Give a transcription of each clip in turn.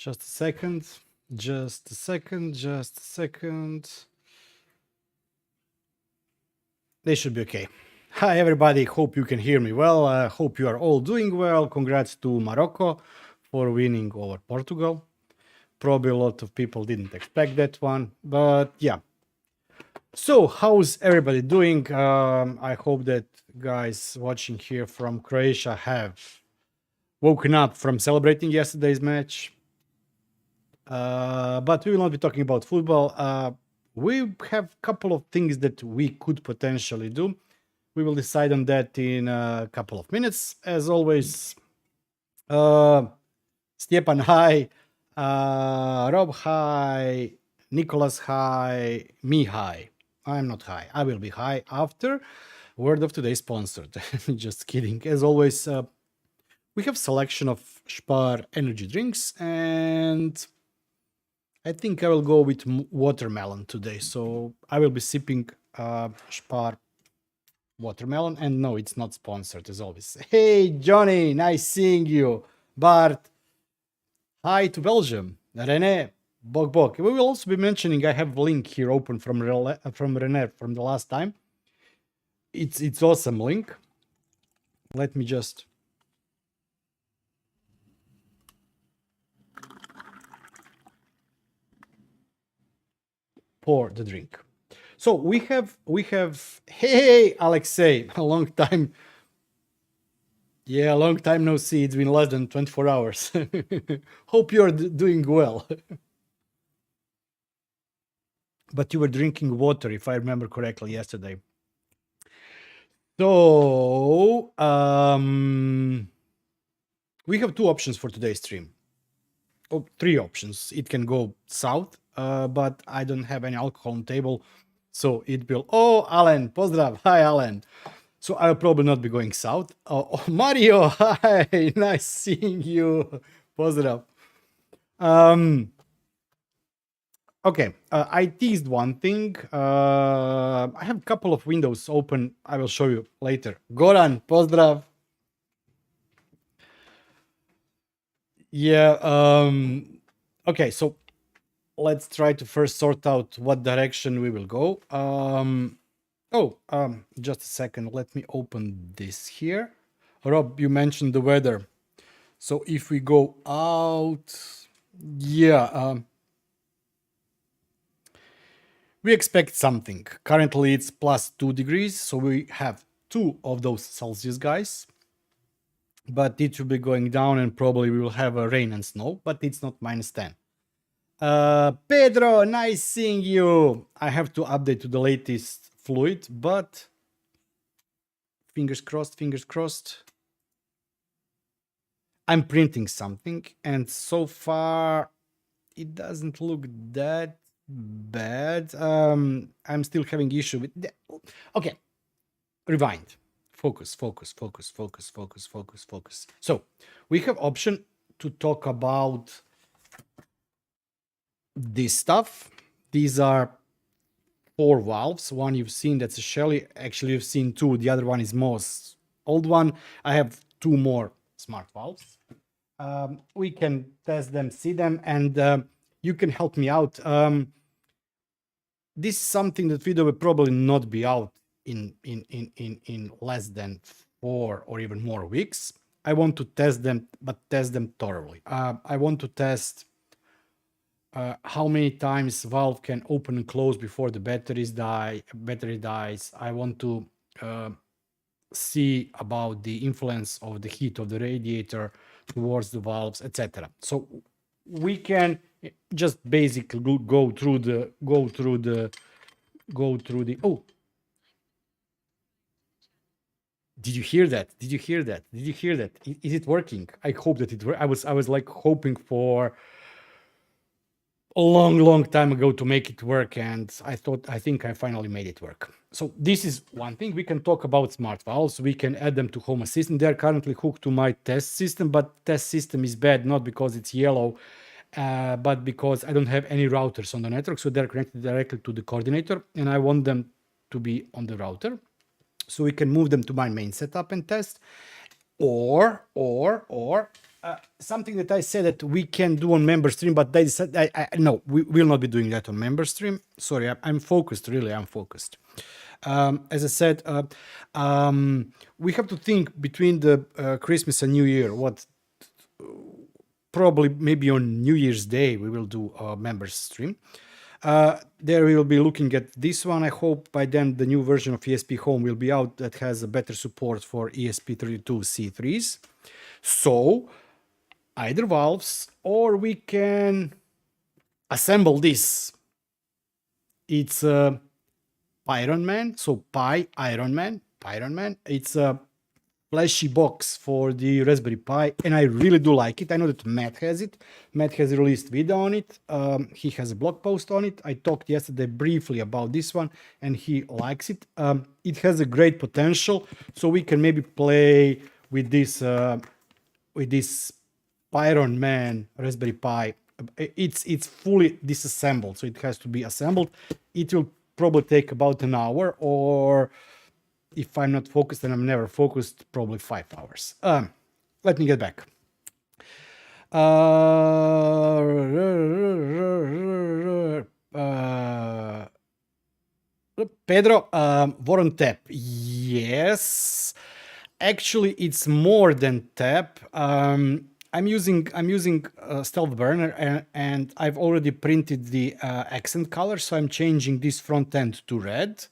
Just a second. Just a second. Just a second. They should be okay. Hi, everybody. Hope you can hear me well. Hope you are all doing well. Congrats to Morocco for winning over Portugal. Probably a lot of people didn't expect that one, but yeah. So, how's everybody doing? I hope that guys watching here from Croatia have woken up from celebrating yesterday's match. But we will not be talking about football. We have a couple of things that we could potentially do. We will decide on that in a couple of minutes. As always, Stjepan, hi. Rob, hi. Nicholas, hi. Me, hi. I'm not high. I will be high after word of today's sponsored. Just kidding. As always, we have selection of Spar energy drinks, and I think I will go with watermelon today. So I will be sipping Spar watermelon, and no, it's not sponsored as always. Hey, Johnny, nice seeing you. Bart, hi to Belgium. Rene, Bog. We will also be mentioning, I have a link here open from Rene from the last time. It's awesome link. Let me just pour the drink. So we have hey Alexei, a long time. Yeah, a long time no see. It's been less than 24 hours. Hope you're doing well. But you were drinking water, if I remember correctly, yesterday. So we have two options for today's stream. Oh, three options. It can go south, but I don't have any alcohol on table, so it will. Oh, Alan, pozdrav. Hi, Alan. So I'll probably not be going south. Oh, Mario, hi, nice seeing you. Pozdrav. Okay, I teased one thing. I have a couple of windows open. I will show you later. Goran, pozdrav. Yeah. Okay, so let's try to first sort out what direction we will go. Just a second. Let me open this here. Rob, you mentioned the weather. So if we go out, yeah, we expect something. Currently it's +2 degrees, so we have 2 of those Celsius guys. But it will be going down, and probably we will have a rain and snow, but it's not -10. Pedro, nice seeing you. I have to update to the latest fluid, but fingers crossed, fingers crossed. I'm printing something, and so far it doesn't look that bad. I'm still having issue with that. Okay, rewind. Focus. So we have option to talk about this stuff. These are 4 valves. One you've seen, that's a Shelly. Actually, you've seen 2. The other one is most old one. I have 2 more smart valves. We can test them, see them, and you can help me out. This is something that video will probably not be out in less than 4 or even more weeks. I want to test them, but test them thoroughly. I want to test how many times valve can open and close before the battery dies. I want to see about the influence of the heat of the radiator towards the valves, etc. So we can just basically go through the oh, did you hear that? Is it working? I hope that it works. I was like hoping for a long time ago to make it work, and I think I finally made it work. So this is one thing. We can talk about smart valves. We can add them to Home Assistant. They're currently hooked to my test system, but test system is bad not because it's yellow, but because I don't have any routers on the network, so they're connected directly to the coordinator, and I want them to be on the router, so we can move them to my main setup and test, or something that I said that we can do on member stream, but they said no, we will not be doing that on member stream. Sorry, I'm focused. Really, I'm focused. As I said, we have to think between the Christmas and New Year. What probably maybe on New Year's Day we will do a members stream. There we will be looking at this one. I hope by then the new version of ESP Home will be out that has a better support for ESP32C3s. So either valves, or we can assemble this. It's a Iron Man, so Iron Man. It's a flashy box for the Raspberry Pi, and I really do like it. I know that Matt has it. Matt has released video on it. He has a blog post on it. I talked yesterday briefly about this one, and he likes it. It has a great potential, so we can maybe play with this Iron Man Raspberry Pi. It's fully disassembled, so it has to be assembled. It will probably take about an hour, or if I'm not focused, and I'm never focused, probably 5 hours. Let me get back. Pedro, war on tap. Yes, actually, it's more than tap. I'm using stealth burner, and I've already printed the accent color, so I'm changing this front end to red.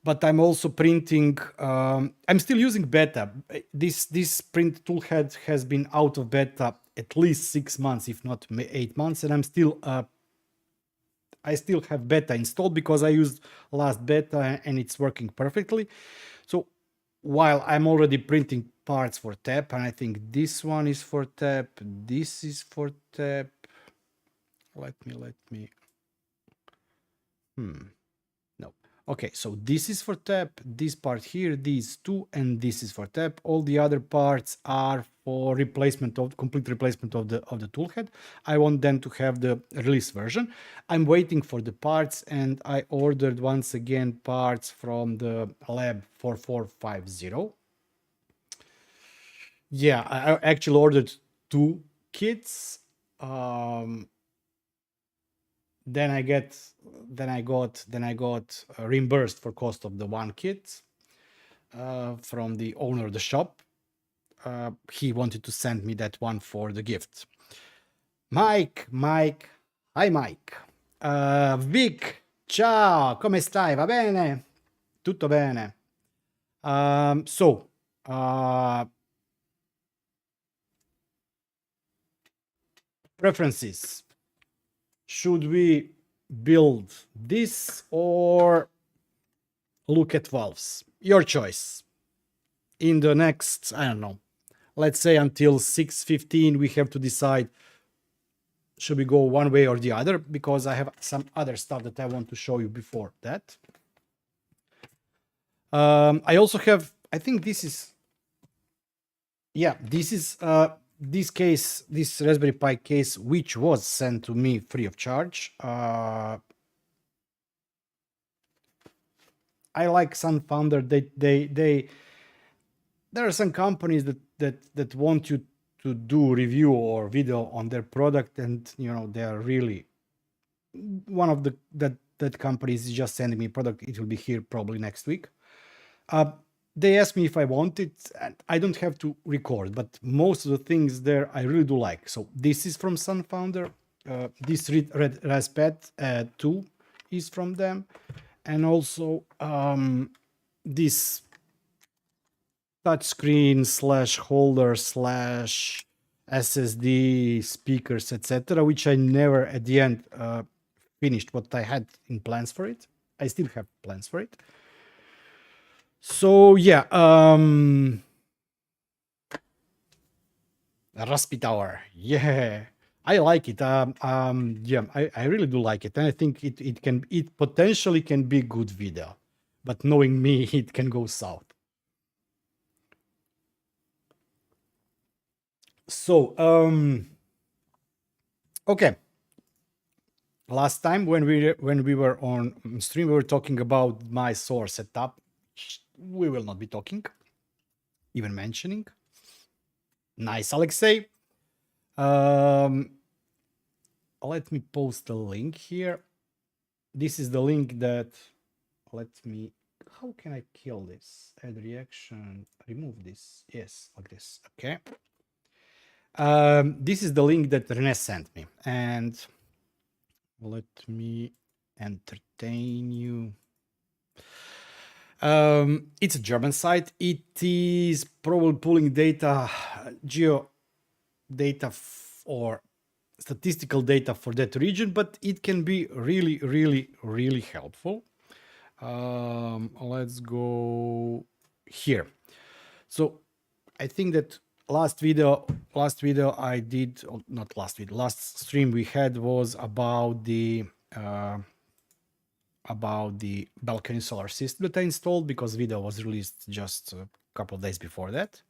But I'm also printing. I'm still using beta. This print toolhead has been out of beta at least 6 months, if not 8 months, and I still have beta installed because I used last beta and it's working perfectly. So while I'm already printing parts for tap, and I think this one is for tap, this is for tap. Let me. No. Okay, so this is for tap, this part here, these two, and this is for tap. All the other parts are for complete replacement of the toolhead. I want them to have the release version. I'm waiting for the parts, and I ordered once again parts from the lab 4450. Yeah, I actually ordered 2 kits. Then I got reimbursed for cost of the 1 kit from the owner of the shop. He wanted to send me that one for the gift. Mike, hi Mike. Vic, ciao, come stai? Va bene? Tutto bene. Preferences. Should we build this or look at valves? Your choice. In the next, I don't know, let's say until 6:15, we have to decide should we go one way or the other, because I have some other stuff that I want to show you before that. I also have, I think this is, yeah, this is this case, this Raspberry Pi case, which was sent to me free of charge. I like SunFounder. There are some companies that want you to do review or video on their product, and they are really one of that companies is just sending me product. It will be here probably next week. They asked me if I want it, and I don't have to record, but most of the things there I really do like. So this is from SunFounder. This red Raspad 2 is from them, and also this touchscreen / holder / SSD speakers, etc., which I never at the end finished what I had in plans for it. I still have plans for it. So yeah, Raspi Tower, yeah, I like it. Yeah, I really do like it, and I think it potentially can be good video, but knowing me, it can go south. So okay. Last time when we were on stream, we were talking about my source setup. We will not be talking, even mentioning. Nice, Alexei. Let me post a link here. This is the link that, how can I kill this? Add reaction, remove this. Yes, like this. Okay. This is the link that René sent me, and let me entertain you. It's a German site. It is probably pulling data, geo data or statistical data for that region, but it can be really, really, really helpful. Let's go here. So I think that last video I did, not last video, last stream we had was about the balcony solar system that I installed, because video was released just a couple of days before that.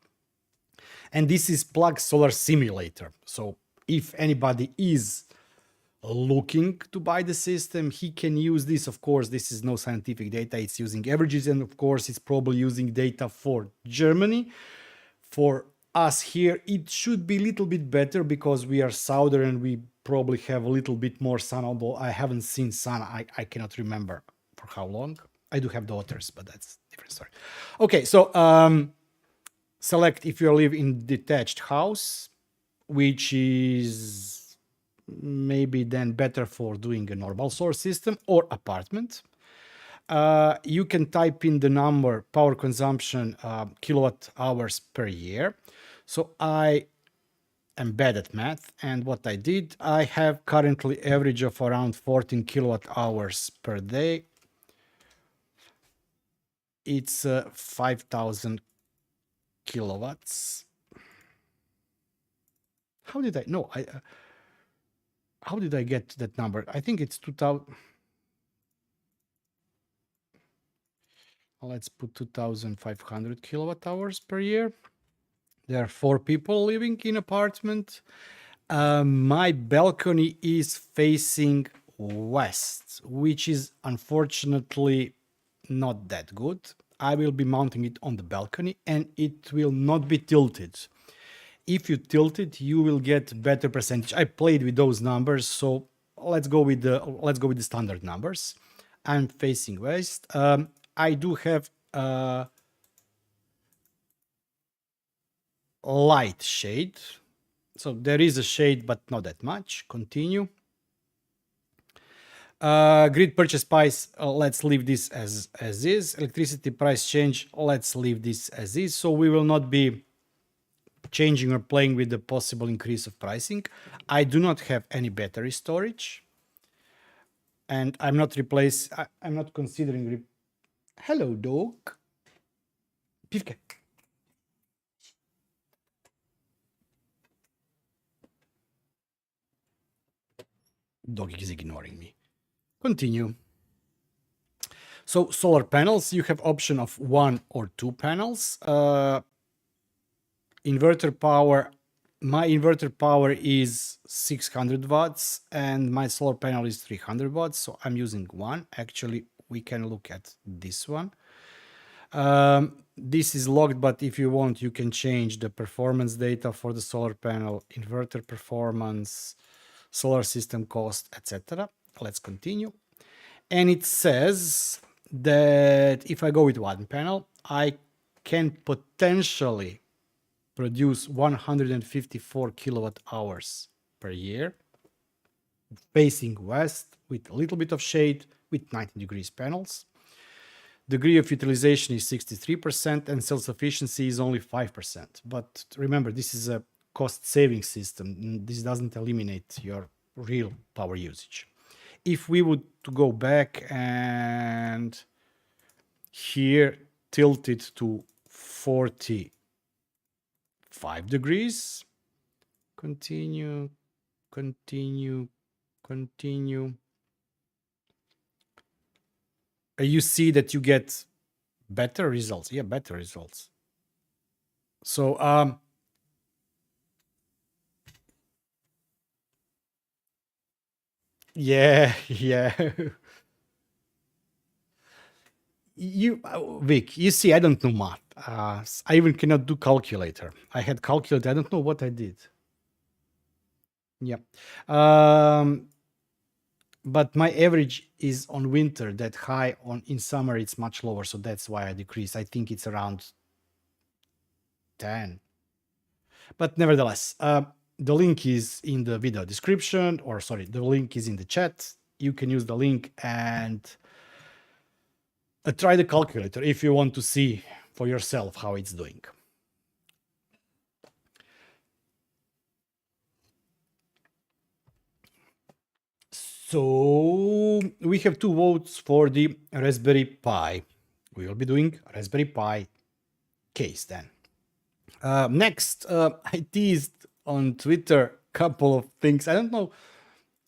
And this is Plug Solar Simulator. So if anybody is looking to buy the system, he can use this. Of course, this is no scientific data. It's using averages, and of course, it's probably using data for Germany. For us here, it should be a little bit better because we are southern and we probably have a little bit more sun, although I haven't seen sun. I cannot remember for how long. I do have daughters, but that's a different story. Okay, so select if you live in detached house, which is maybe then better for doing a normal solar system, or apartment. You can type in the number power consumption kilowatt hours per year. So I am bad at math, and what I did, I have currently average of around 14 kilowatt hours per day. It's 5,000 kilowatts. How did I know? How did I get that number? I think it's 2,000. Let's put 2,500 kilowatt hours per year. There are 4 people living in apartment. My balcony is facing west, which is unfortunately not that good. I will be mounting it on the balcony, and it will not be tilted. If you tilt it, you will get better percentage. I played with those numbers, so let's go with the standard numbers. I'm facing west. I do have light shade, so there is a shade, but not that much. Continue. Grid purchase price, let's leave this as is. Electricity price change, let's leave this as is. So we will not be changing or playing with the possible increase of pricing. I do not have any battery storage, and I'm not considering. Hello, dog. Pivke. Dog is ignoring me. Continue. So solar panels, you have option of 1 or 2 panels. Inverter power, my inverter power is 600 watts and my solar panel is 300 watts. So I'm using 1. Actually, we can look at this one. This is locked, but if you want, you can change the performance data for the solar panel, inverter performance, solar system cost, etc. Let's continue. And it says that if I go with 1 panel, I can potentially produce 154 kilowatt hours per year, facing west with a little bit of shade, with 90 degrees panels. Degree of utilization is 63% and self-sufficiency is only 5%. But remember, this is a cost-saving system. This doesn't eliminate your real power usage. If we would to go back and here tilt it to 45 degrees, continue. You see that you get better results. Yeah, better results. So yeah. Vic, you see, I don't know math. I even cannot do calculator. I had calculator. I don't know what I did. Yeah. But my average is on winter that high. On in summer it's much lower, so that's why I decrease. I think it's around 10. But nevertheless, the link is in the video description, or sorry, the link is in the chat. You can use the link and try the calculator if you want to see for yourself how it's doing. So we have 2 votes for the Raspberry Pi. We will be doing Raspberry Pi case then. Next, I teased on Twitter a couple of things. I don't know,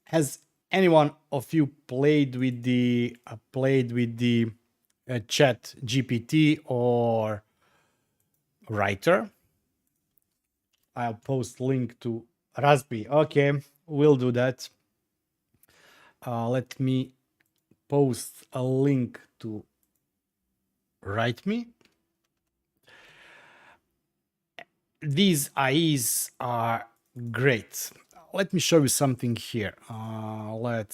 has anyone of you played with the Chat GPT or Writer? I'll post link to Raspberry. Okay, we'll do that. Let me post a link to Write Me. These IEs are great. Let me show you something here. How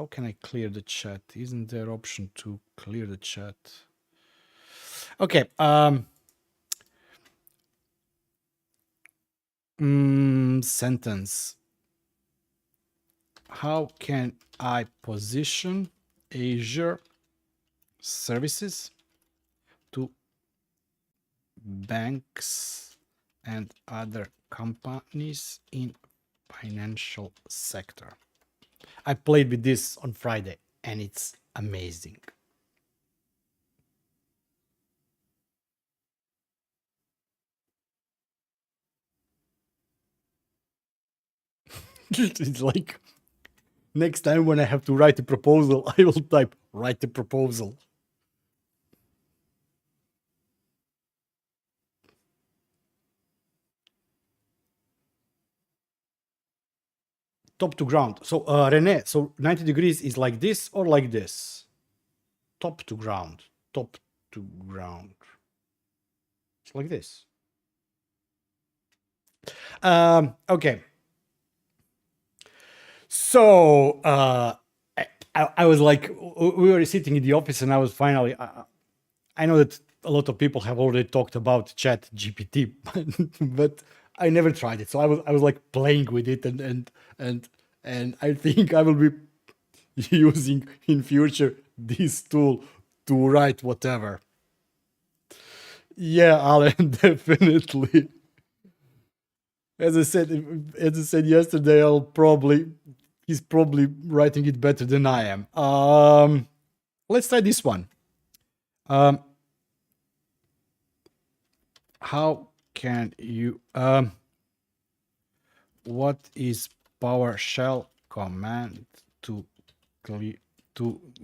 can I clear the chat? Isn't there option to clear the chat? Okay. Sentence. How can I position Azure services to banks and other companies in financial sector? I played with this on Friday and it's amazing. It's like next time when I have to write a proposal, I will type write a proposal. Top to ground. So Rene, so 90 degrees is like this or like this? Top to ground. Top to ground. It's like this. Okay. So I was like, we were sitting in the office and I was finally, I know that a lot of people have already talked about Chat GPT, but I never tried it. So I was like playing with it and I think I will be using in future this tool to write whatever. Yeah, Alan, definitely. As I said yesterday, he's probably writing it better than I am. Let's try this one. How can you what is PowerShell command to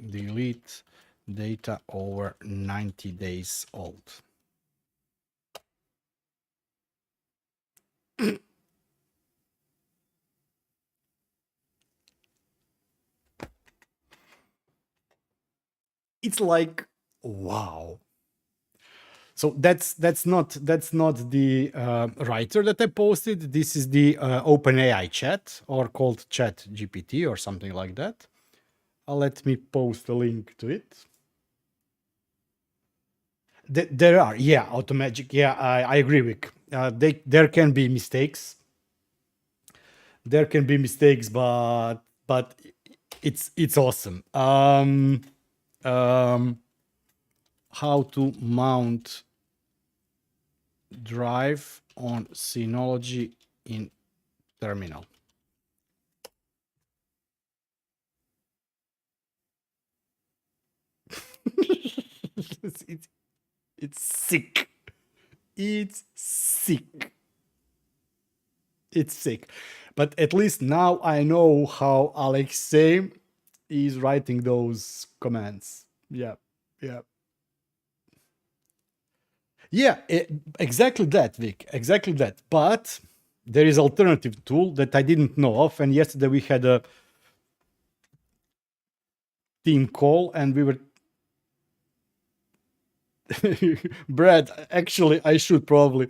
delete data over 90 days old? It's like, wow. So that's not the writer that I posted. This is the OpenAI chat, or called Chat GPT or something like that. Let me post a link to it. There are, yeah, automagic. Yeah, I agree with. There can be mistakes. There can be mistakes, but it's awesome. How to mount drive on Synology in terminal. It's sick. It's sick. It's sick. But at least now I know how Alexei is writing those commands. Yeah. Yeah. Yeah, exactly that, Vic. Exactly that. But there is alternative tool that I didn't know of, and yesterday we had a team call and we were Brad, actually I should probably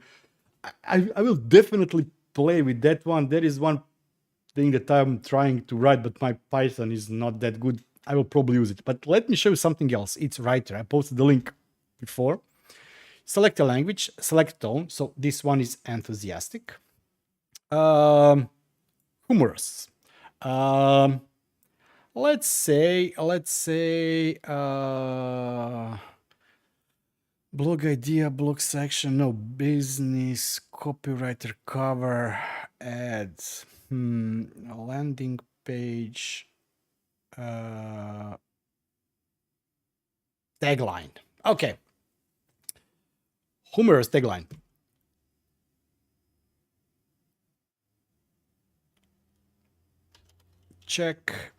I will definitely play with that one. There is one thing that I'm trying to write, but my Python is not that good. I will probably use it. But let me show you something else. It's writer. I posted the link before. Select a language, select tone. So this one is enthusiastic. Humorous. Um, let's say, blog idea, blog section, no, business, copywriter, cover, ads, landing page, tagline. Okay. Humorous tagline. Check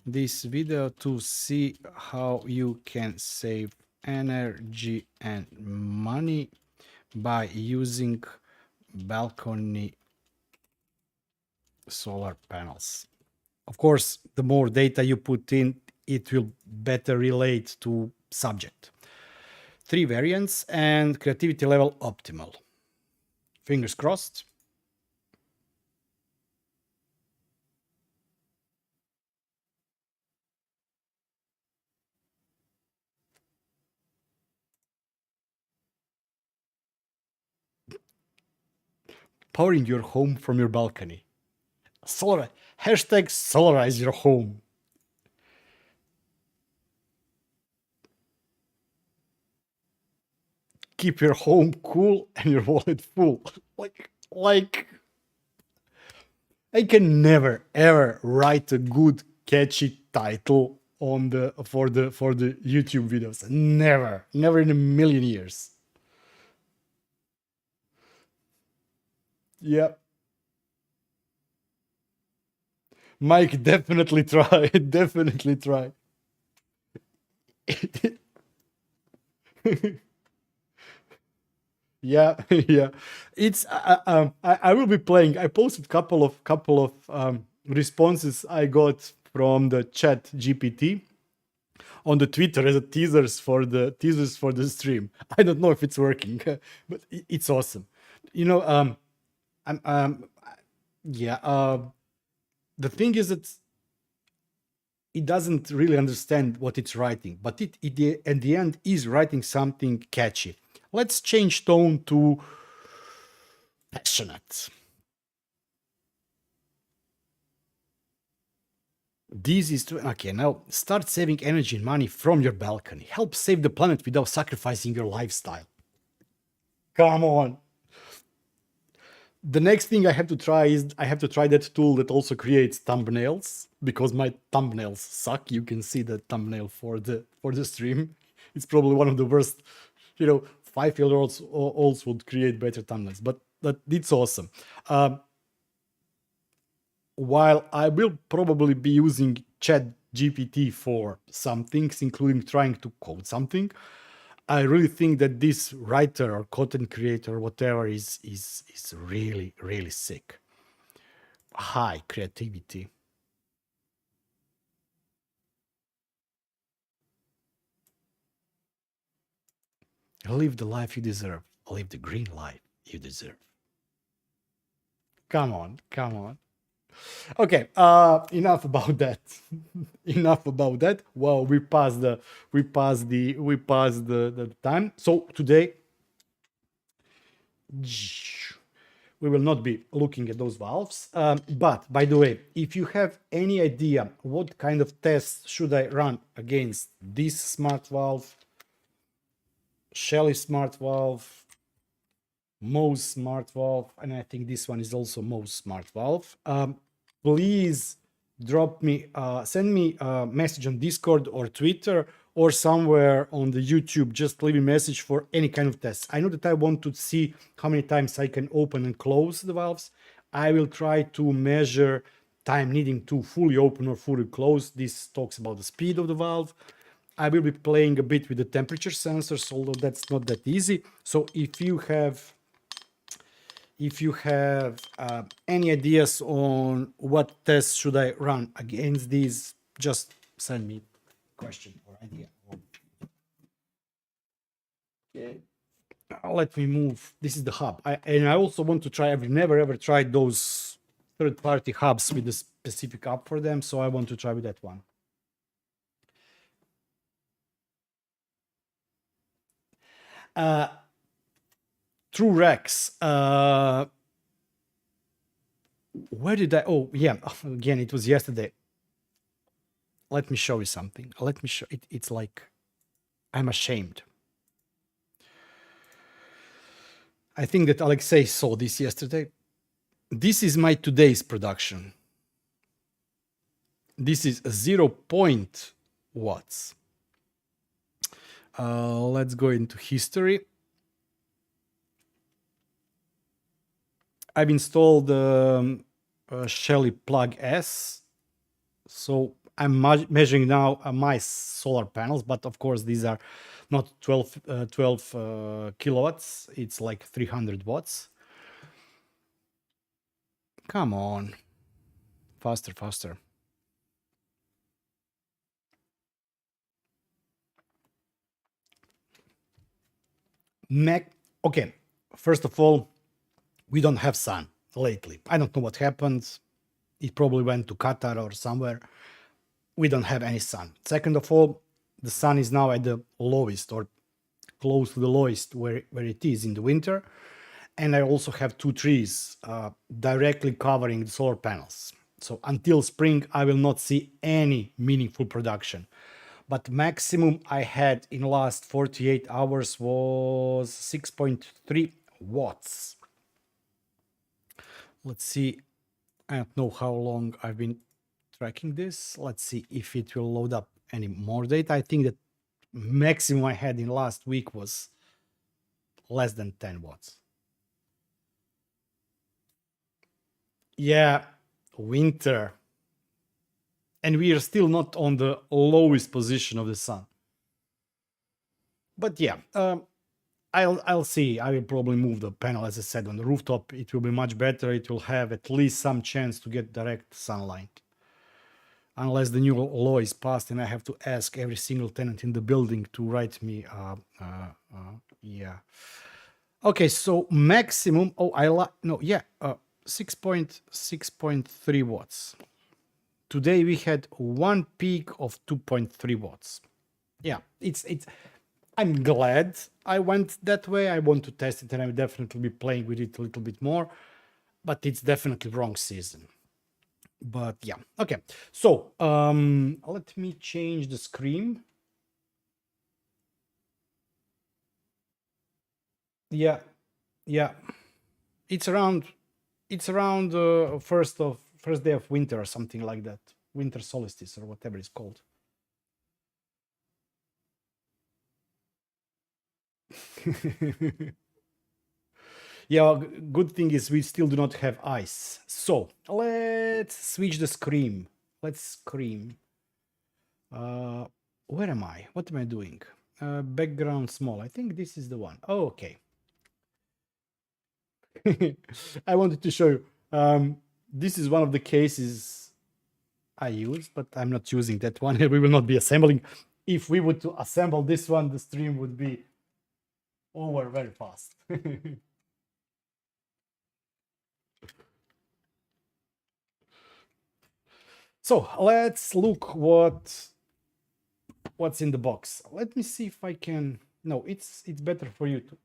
this video to see how you can save energy and money by using balcony solar panels. Of course, the more data you put in, it will better relate to subject. 3 variants and creativity level optimal. Fingers crossed. Powering your home from your balcony. Solar, hashtag solarize your home. Keep your home cool and your wallet full. like I can never ever write a good catchy title on the for the YouTube videos. Never in a million years. Yeah. Mike, definitely try. Definitely try. Yeah, yeah. It's I will be playing. I posted couple of responses I got from the chat GPT on the Twitter as a teasers for the stream. I don't know if it's working, but it's awesome. You know, I'm yeah. The thing is that it doesn't really understand what it's writing, but it at the end is writing something catchy. Let's change tone to passionate. This is okay. Now start saving energy and money from your balcony. Help save the planet without sacrificing your lifestyle. Come on. The next thing I have to try is I have to try that tool that also creates thumbnails because my thumbnails suck. You can see the thumbnail for the stream. It's probably one of the worst. 5-year-olds would create better thumbnails, but it's awesome. While I will probably be using Chat GPT for some things, including trying to code something, I really think that this writer or content creator, whatever, is really, really sick. High creativity. Live the life you deserve. Live the green life you deserve. Come on, come on. Okay, enough about that. Enough about that. Well, we passed the time. So today we will not be looking at those valves. But by the way, if you have any idea what kind of tests should I run against this smart valve, Shelly smart valve, Moe's smart valve, and I think this one is also Moe's smart valve, please send me a message on Discord or Twitter or somewhere on the YouTube. Just leave a message for any kind of test. I know that I want to see how many times I can open and close the valves. I will try to measure time needing to fully open or fully close. This talks about the speed of the valve. I will be playing a bit with the temperature sensors, although that's not that easy. So if you have any ideas on what tests should I run against these, just send me a question or idea. Okay. Let me move. This is the hub. I also want to try. I've never ever tried those third-party hubs with a specific app for them, so I want to try with that one. True Rex. Where did I? Oh, yeah. Again, it was yesterday. Let me show you something. Let me show it. It's like I'm ashamed. I think that Alexei saw this yesterday. This is my today's production. This is 0 point watts. Let's go into history. I've installed Shelly Plug S. So I'm measuring now my solar panels, but of course these are not 12 kilowatts. It's like 300 watts. Come on. Faster, faster. Okay, first of all, we don't have sun lately. I don't know what happened. It probably went to Qatar or somewhere. We don't have any sun. Second of all, the sun is now at the lowest or close to the lowest where it is in the winter. And I also have 2 trees directly covering the solar panels. So until spring, I will not see any meaningful production. But maximum I had in last 48 hours was 6.3 watts. Let's see. I don't know how long I've been tracking this. Let's see if it will load up any more data. I think that maximum I had in last week was less than 10 watts. Yeah, winter. And we are still not on the lowest position of the sun. But yeah, I'll see. I will probably move the panel, as I said, on the rooftop. It will be much better. It will have at least some chance to get direct sunlight. Unless the new law is passed and I have to ask every single tenant in the building to write me. Yeah. Okay, so maximum. Oh, no, yeah, 6.3 watts. Today we had one peak of 2.3 watts. Yeah, it's. I'm glad I went that way. I want to test it, and I'll definitely be playing with it a little bit more. But it's definitely wrong season. But yeah, okay. So let me change the screen. Yeah, yeah. It's around first day of winter or something like that. Winter solstice or whatever it's called. Yeah, good thing is we still do not have ice. So let's switch the screen. Let's scream. Where am I? What am I doing? Background small. I think this is the one. Oh, okay. I wanted to show you. This is one of the cases I use, but I'm not using that one. We will not be assembling. If we would to assemble this one, the stream would be over very fast. So let's look what's in the box. Let me see if I can. No, it's better for you to.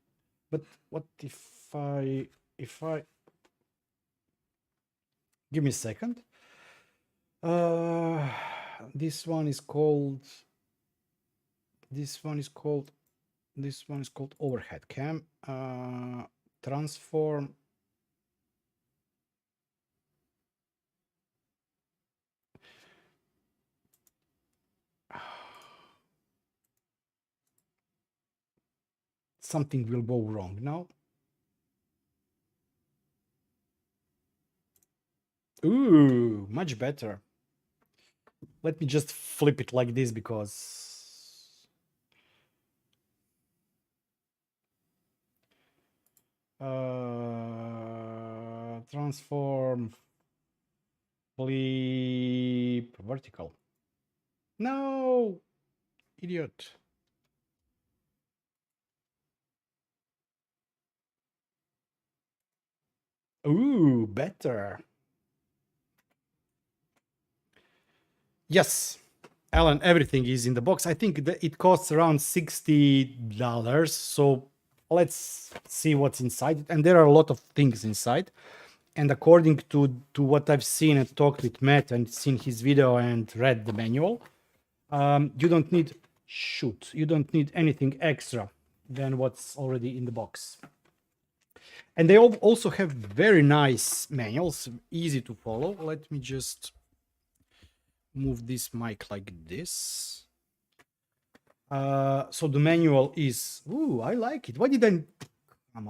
But what if I give me a second? This one is called overhead cam. Transform. Something will go wrong now. Ooh, much better. Let me just flip it like this because transform flip vertical. No, idiot. Ooh, better. Yes, Alan, everything is in the box. I think that it costs around $60. So let's see what's inside. And there are a lot of things inside. And according to what I've seen and talked with Matt and seen his video and read the manual, you don't need you don't need anything extra than what's already in the box. And they also have very nice manuals, easy to follow. Let me just move this mic like this. So the manual is, ooh, I like it. Why did I, come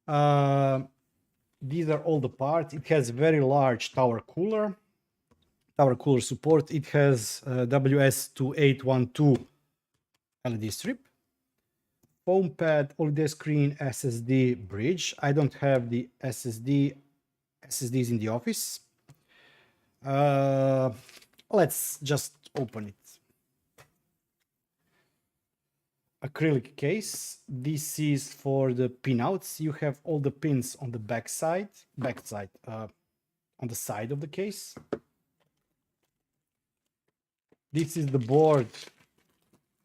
on. These are all the parts. It has very large tower cooler support. It has WS2812 LED strip, foam pad, OLED screen, SSD bridge. I don't have the SSDs in the office. Let's just open it. Acrylic case. This is for the pinouts. You have all the pins on the backside, on the side of the case. This is the board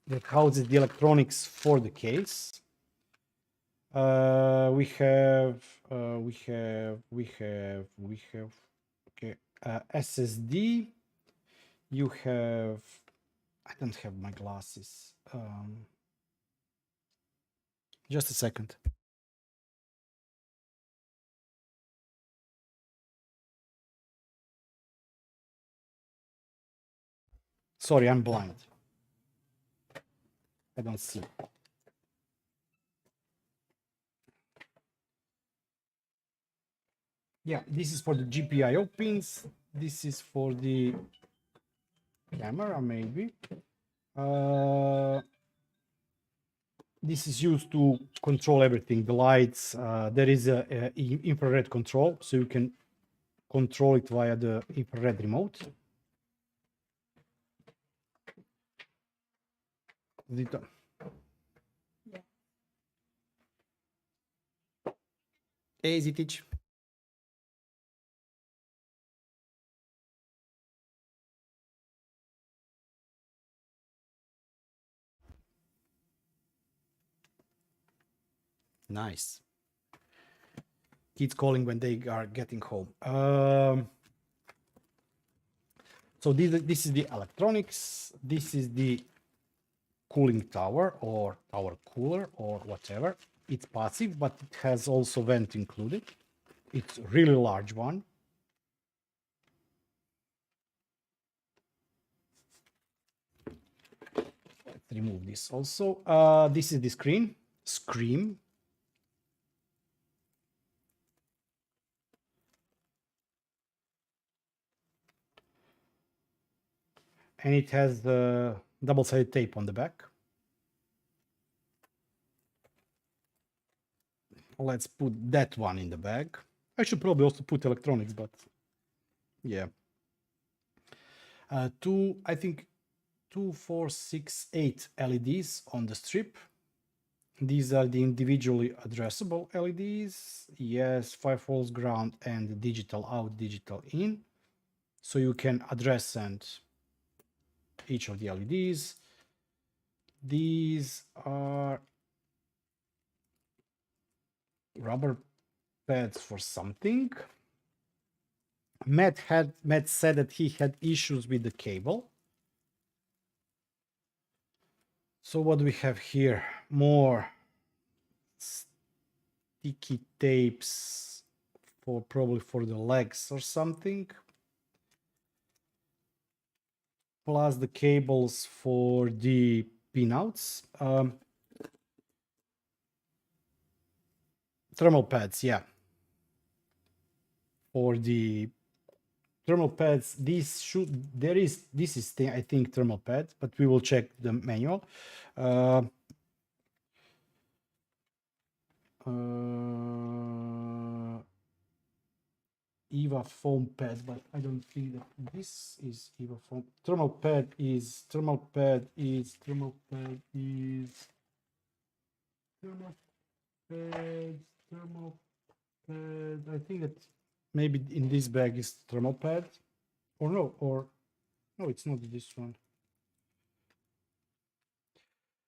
that houses the electronics for the case. We have okay, SSD. You have, I don't have my glasses. Just a second. Sorry, I'm blind. I don't see. Yeah, this is for the GPIO pins. This is for the camera, maybe. This is used to control everything, the lights. There is a infrared control, so you can control it via the infrared remote. Zita. Yeah. Hey, Zitich. Nice. Kids calling when they are getting home. So this is the electronics. This is the cooling tower or tower cooler or whatever. It's passive, but it has also vent included. It's a really large one. Let's remove this also. This is the screen. And it has the double-sided tape on the back. Let's put that one in the bag. I should probably also put electronics, but yeah. I think 2, 4, 6, 8 LEDs on the strip. These are the individually addressable LEDs. Yes, 5 volts ground and digital out, digital in. So you can address and each of the LEDs. These are rubber pads for something. Matt said that he had issues with the cable. So what do we have here? More sticky tapes for probably for the legs or something. Plus the cables for the pinouts. Thermal pads, yeah. For the thermal pads, this is I think thermal pad, but we will check the manual. EVA foam pad, but I don't think that this is EVA foam. Thermal pad is I think that maybe in this bag is thermal pad, or no, or No, it's not this one.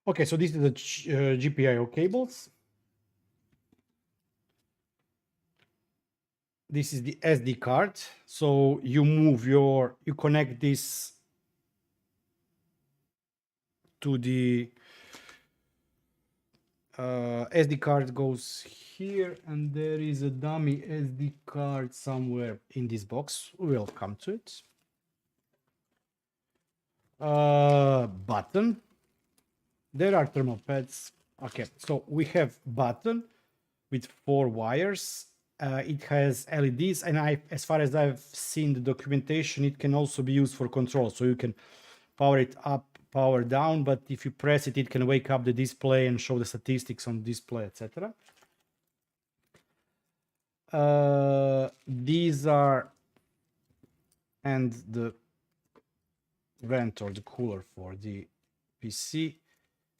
Okay, so this is the GPIO cables. This is the SD card. So you connect this to the SD card goes here, and there is a dummy SD card somewhere in this box. We'll come to it. Button. There are thermal pads. Okay, so we have button with 4 wires. It has LEDs, and as far as I've seen the documentation, it can also be used for control. So you can power it up, power down, but if you press it, it can wake up the display and show the statistics on display, etc. These are, and the vent or the cooler for the PC.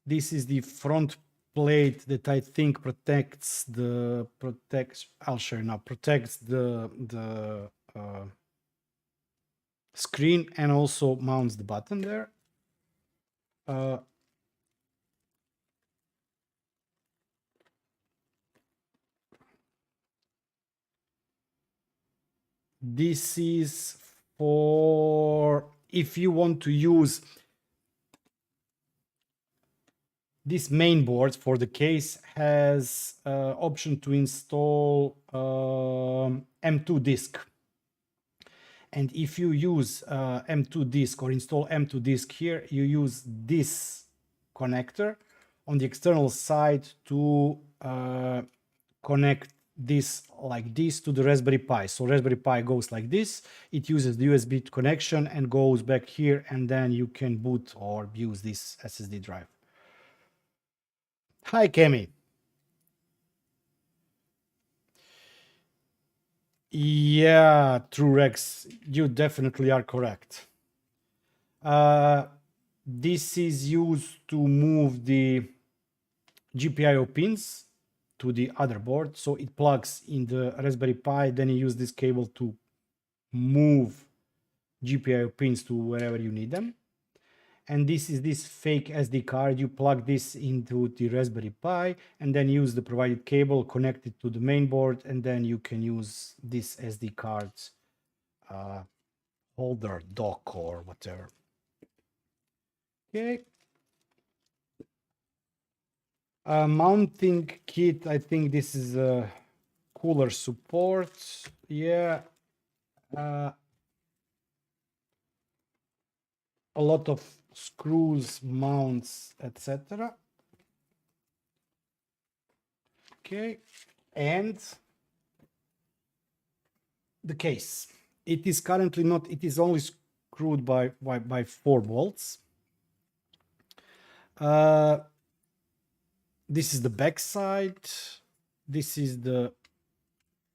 This is the front plate that I think protects the screen and also mounts the button there. This is for if you want to use this main board for the case has option to install M2 disk. And if you use M2 disk or install M2 disk here, you use this connector on the external side to connect this like this to the Raspberry Pi. So Raspberry Pi goes like this. It uses the USB connection and goes back here, and then you can boot or use this SSD drive. Hi, Kemi. Yeah, true, Rex. You definitely are correct. This is used to move the GPIO pins to the other board. So it plugs in the Raspberry Pi. Then you use this cable to move GPIO pins to wherever you need them. And this is this fake SD card. You plug this into the Raspberry Pi and then use the provided cable, connect it to the main board, and then you can use this SD card holder, dock, or whatever. Okay. Mounting kit, I think this is a cooler support. Yeah. A lot of screws, mounts, etc. Okay, and the case. It is currently not, it is only screwed by 4 bolts. This is the back side. This is the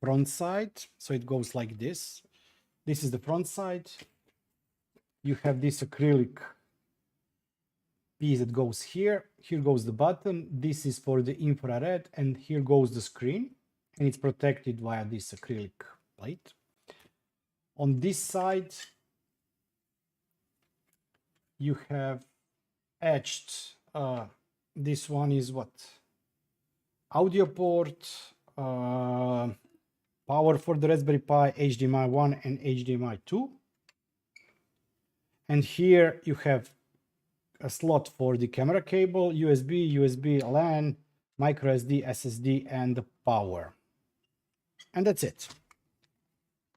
front side. So it goes like this. This is the front side. You have this acrylic piece that goes here. Here goes the button. This is for the infrared, and here goes the screen, and it's protected via this acrylic plate. On this side, you have etched. This one is what? Audio port, power for the Raspberry Pi, HDMI 1 and HDMI 2. And here you have a slot for the camera cable, USB, LAN, micro SD, SSD, and the power. And that's it.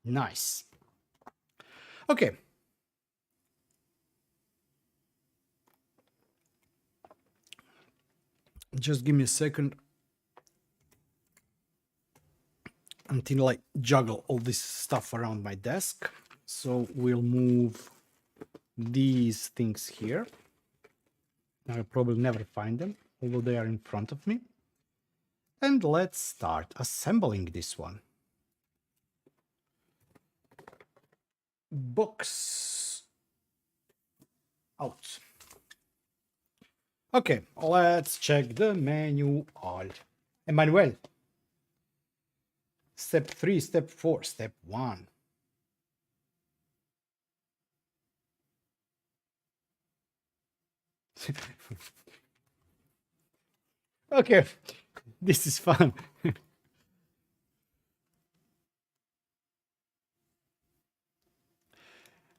Nice. Okay. Just give me a second until I juggle all this stuff around my desk. So we'll move these things here. I'll probably never find them, although they are in front of me. And let's start assembling this one. Box out. Okay, let's check the manual. Emmanuel. Step 3, step 4, step 1. Okay, this is fun.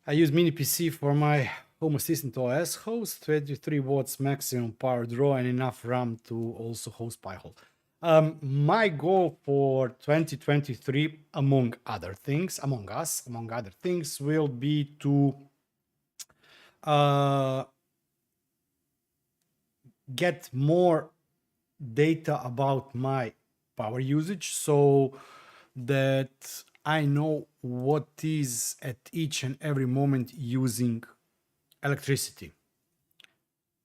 I use mini PC for my Home Assistant OS host, 23 watts maximum power draw and enough RAM to also host Pi-hole. My goal for 2023, among other things, among other things, will be to get more data about my power usage so that I know what is at each and every moment using electricity.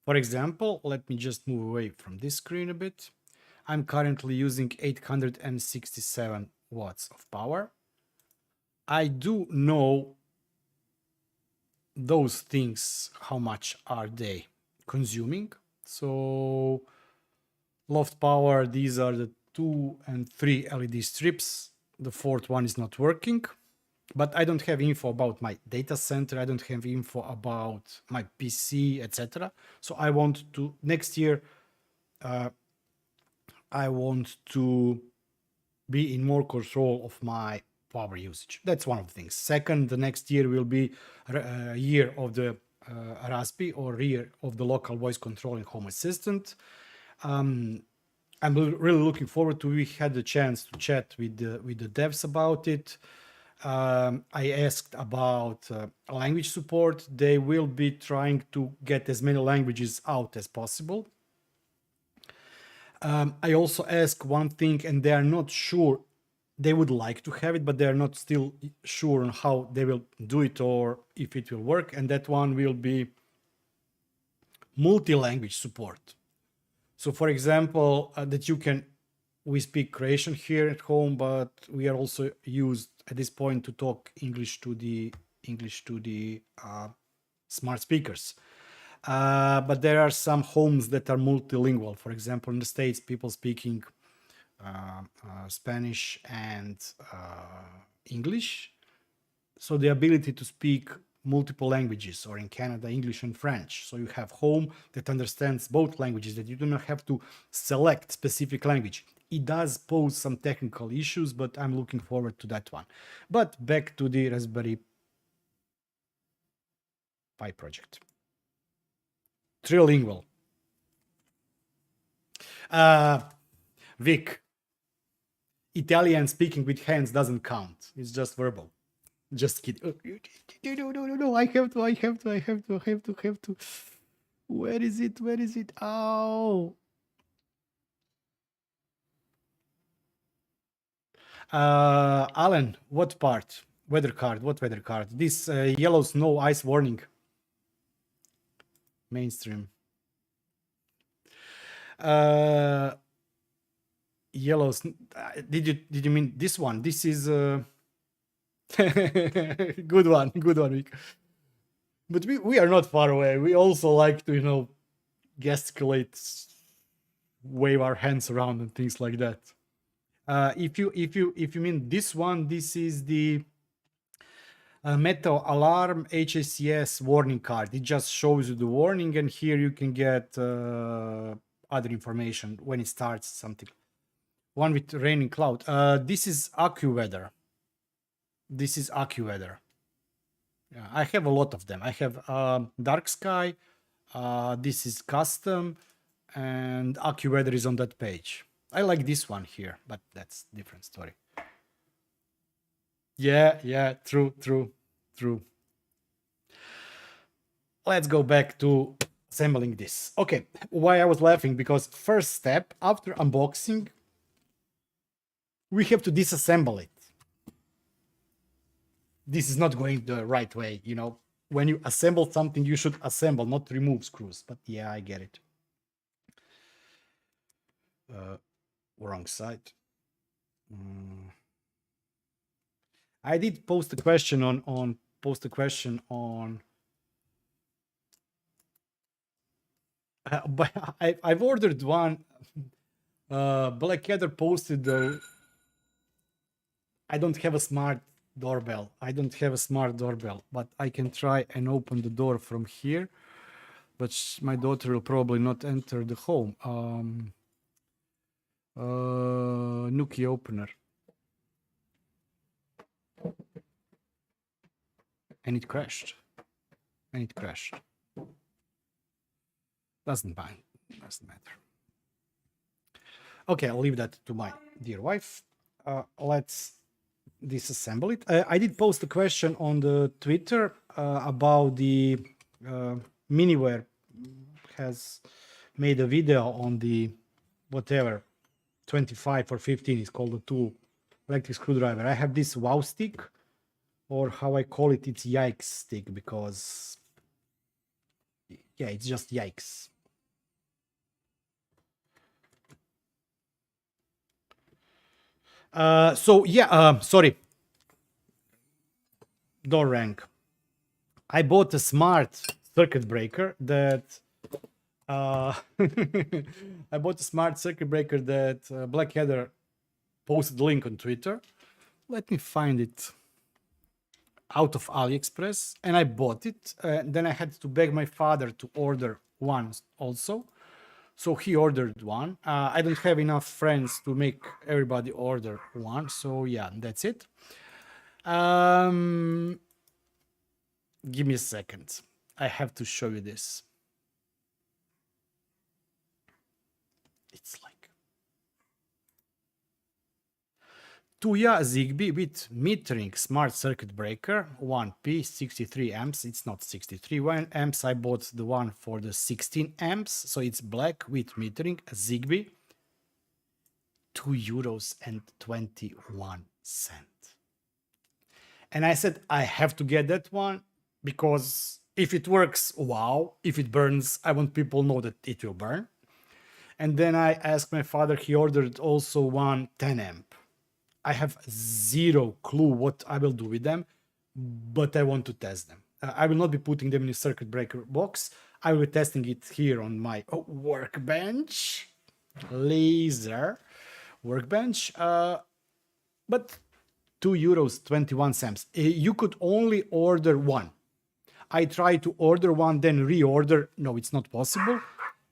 For example, let me just move away from this screen a bit. I'm currently using 867 watts of power. I do know those things, how much are they consuming. So loft power, these are the 2 and 3 LED strips. The fourth one is not working, but I don't have info about my data center. I don't have info about my PC, etc. So I want to, next year, I want to be in more control of my power usage. That's one of the things. Second, the next year will be a year of the Raspi, or year of the local voice control in Home Assistant. I'm really looking forward to. We had the chance to chat with the devs about it. I asked about language support. They will be trying to get as many languages out as possible. I also asked one thing, and they are not sure. They would like to have it, but they are not still sure on how they will do it or if it will work. And that one will be multi-language support. So, for example, that you can, we speak Croatian here at home, but we are also used at this point to talk English to the smart speakers. But there are some homes that are multilingual. For example, in the States, people speaking Spanish and English. So the ability to speak multiple languages, or in Canada, English and French. So you have home that understands both languages, that you do not have to select specific language. It does pose some technical issues, but I'm looking forward to that one. But back to the Raspberry Pi project. Trilingual. Vic, Italian speaking with hands doesn't count. It's just verbal. Just kidding. No. I have to. Where is it? Oh. Alan, what part? Weather card. What weather card? This yellow snow ice warning. Mainstream. Yellow. Did you mean this one? This is good one. But we are not far away. We also like to gesticulate, wave our hands around and things like that. If you mean this one, this is the Metal Alarm HACS warning card. It just shows you the warning, and here you can get other information when it starts something. One with raining cloud. This is AccuWeather. Yeah, I have a lot of them. I have Dark Sky. This is custom, and AccuWeather is on that page. I like this one here, but that's a different story. Yeah, true. Let's go back to assembling this. Okay, why I was laughing, because first step after unboxing, we have to disassemble it. This is not going the right way, When you assemble something, you should assemble, not remove screws. But yeah, I get it. Wrong side. I did post a question on but I've ordered one. Blackadder posted the. I don't have a smart doorbell. But I can try and open the door from here. but my daughter will probably not enter the home. Nuki opener. And it crashed. Doesn't matter. Okay, I'll leave that to my dear wife. Let's disassemble it. I did post a question on the Twitter about the Miniware has made a video on the whatever 25 or 15 is called the tool electric screwdriver. I have this wow stick, or how I call it, it's yikes stick, because yeah, it's just yikes. So yeah, sorry, door rank. I bought a smart circuit breaker that I bought a smart circuit breaker that Blackadder posted the link on Twitter. Let me find it. Out of AliExpress, and I bought it. Then I had to beg my father to order one also. So he ordered one. I don't have enough friends to make everybody order one. So yeah, that's it. Give me a second. I have to show you this. It's like Tuya Zigbee with metering smart circuit breaker, 1P, 63 amps. It's not 63 amps. I bought the one for the 16 amps. So it's black with metering, Zigbee, €2.21. And I said, I have to get that one because if it works, wow. If it burns, I want people to know that it will burn. And then I asked my father, he ordered also one 10 amp. I have zero clue what I will do with them, but I want to test them. I will not be putting them in a circuit breaker box. I will be testing it here on my workbench, laser workbench. But €2.21. You could only order one. I tried to order one, then reorder. No, it's not possible.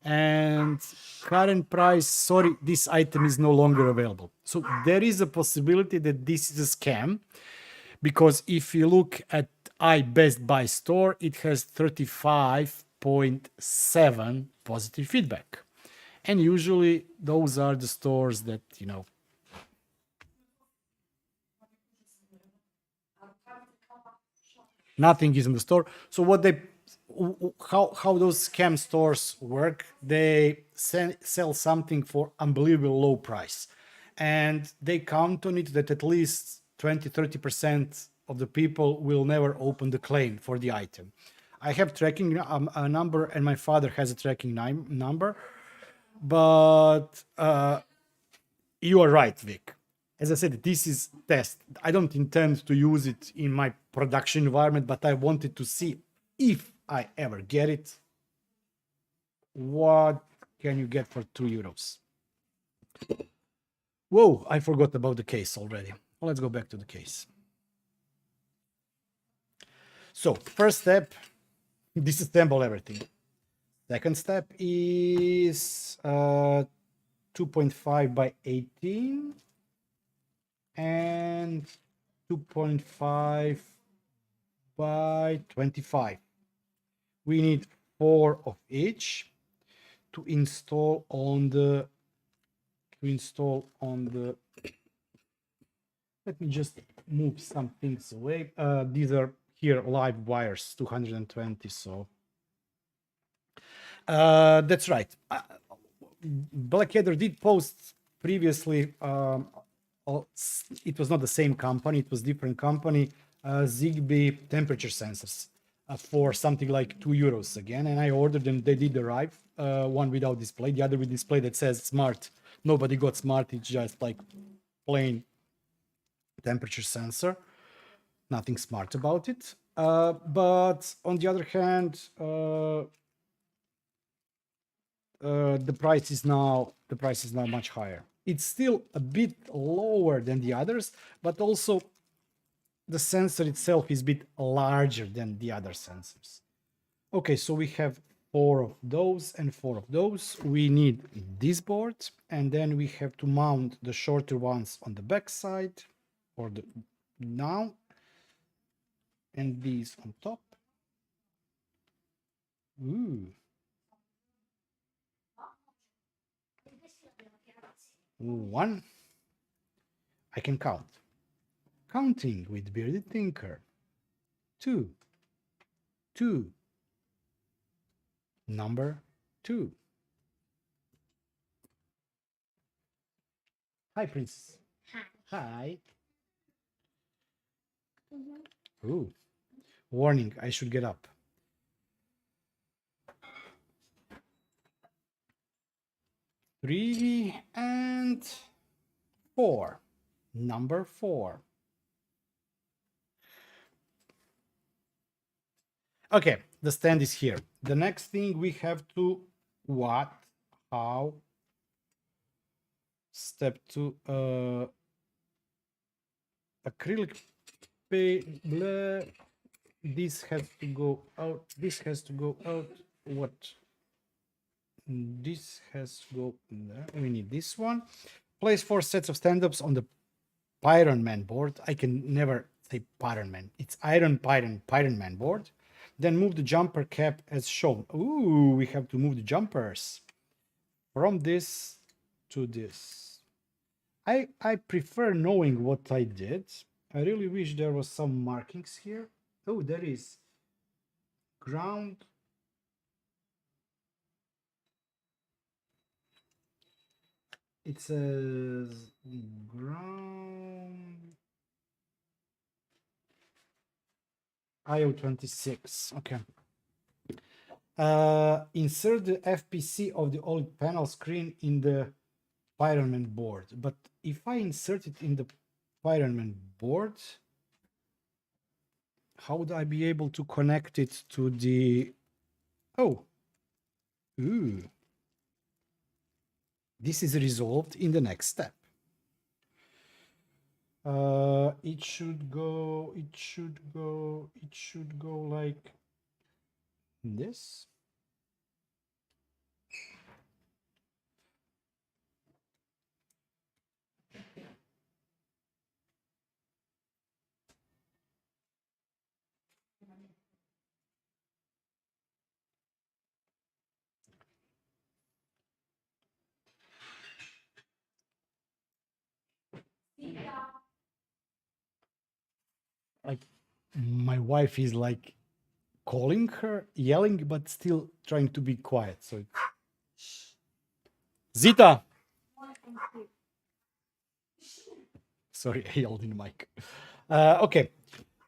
And current price, sorry, this item is no longer available. So there is a possibility that this is a scam, because if you look at iBest Buy store, it has 35.7 positive feedback. And usually those are the stores that, you know, nothing is in the store. So what they, how those scam stores work, they sell something for unbelievable low price, and they count on it that at least 20-30% of the people will never open the claim for the item. I have tracking a number, and my father has a tracking number, but you are right, Vic. As I said, this is test. I don't intend to use it in my production environment, but I wanted to see if I ever get it, what can you get for €2? Whoa, I forgot about the case already. Let's go back to the case. So first step, disassemble everything. Second step is 2.5 by 18 and 2.5 by 25. We need 4 of each to install on the let me just move some things away. These are here live wires, 220. So that's right. Blackadder did post previously. It was not the same company, it was different company. Zigbee temperature sensors for something like €2 again, and I ordered them. They did arrive, one without display, the other with display that says smart. Nobody got smart, it's just like plain temperature sensor, nothing smart about it. But on the other hand, the price is now much higher. It's still a bit lower than the others, but also the sensor itself is a bit larger than the other sensors. Okay, so we have 4 of those and 4 of those. We need this board, and then we have to mount the shorter ones on the back side or the down, and these on top. Ooh. One. I can count. Counting with Bearded Tinker. 2. 2. Number 2. Hi, Princess. Hi. Ooh. Warning, I should get up. 3 and 4. Number 4. Okay, the stand is here. The next thing we have to what, how, step 2, acrylic paint, blah. This has to go out, this has to go out, what? This has to go there. We need this one. Place 4 sets of stand-ups on the Pyron Man board. I can never say Pyron Man. It's Iron Pyron Man board. Then move the jumper cap as shown. Ooh, we have to move the jumpers from this to this. I prefer knowing what I did. I really wish there was some markings here. Oh, there is. Ground. It says ground. IO26. Okay. Insert the FPC of the OLED panel screen in the Pyron board. But if I insert it in the Pyron board, how would I be able to connect it to the... Oh. Ooh. This is resolved in the next step. It should go like this. Like my wife is like calling her, yelling, but still trying to be quiet. So Zita. Sorry, I yelled in the mic. Okay,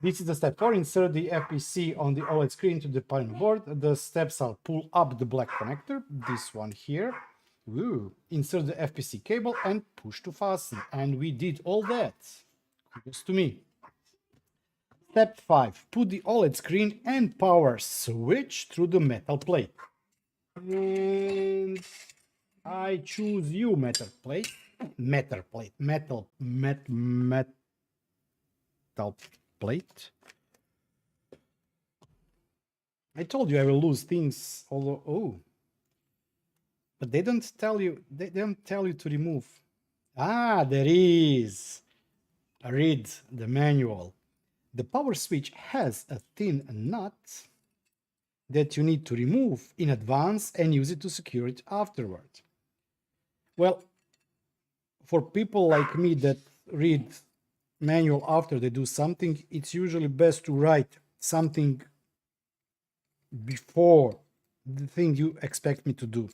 this is the step 4. Insert the FPC on the OLED screen to the panel board. The steps are pull up the black connector, this one here. Ooh. Insert the FPC cable and push to fasten. And we did all that. Kudos to me. Step 5. Put the OLED screen and power switch through the metal plate. And I choose you, metal plate. Metal plate. I told you I will lose things. Although, oh, but they don't tell you. They don't tell you to remove. Ah, there is. Read the manual. The power switch has a thin nut that you need to remove in advance and use it to secure it afterward. Well, for people like me that read manual after they do something, it's usually best to write something before the thing you expect me to do.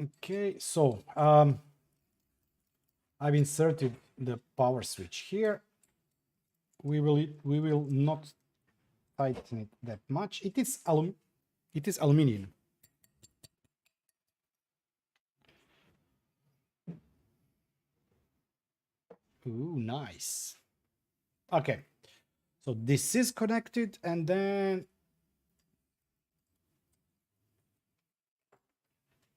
Okay, so I've inserted the power switch here. We will not tighten it that much. It is aluminum. Ooh, nice. Okay, so this is connected, and then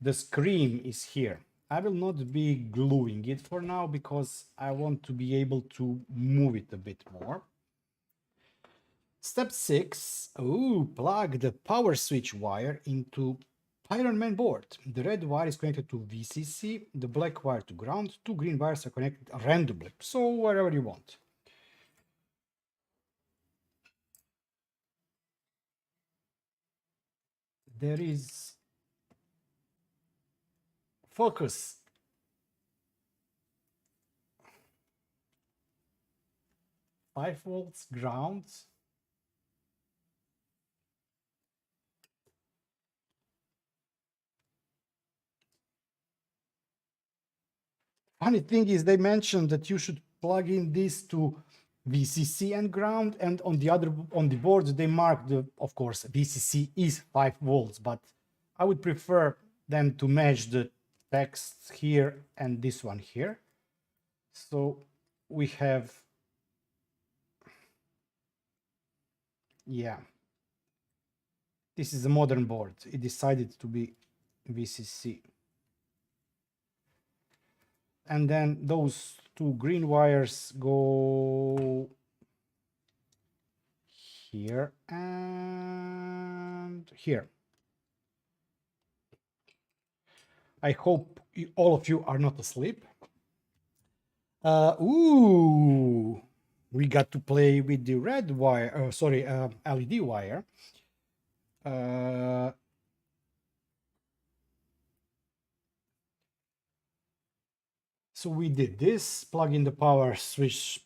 the screen is here. I will not be gluing it for now because I want to be able to move it a bit more. Step 6. Ooh, plug the power switch wire into Iron Man board. The red wire is connected to VCC, the black wire to ground. Two green wires are connected randomly, so wherever you want. There is focus. Five volts ground. Funny thing is they mentioned that you should plug in this to VCC and ground, and on the board they mark the, of course, VCC is 5 volts, but I would prefer them to match the text here and this one here. So we have, yeah, this is a modern board. It decided to be VCC. And then those two green wires go here and here. I hope all of you are not asleep. Ooh, we got to play with the red wire, LED wire. So we did this, plug in the power switch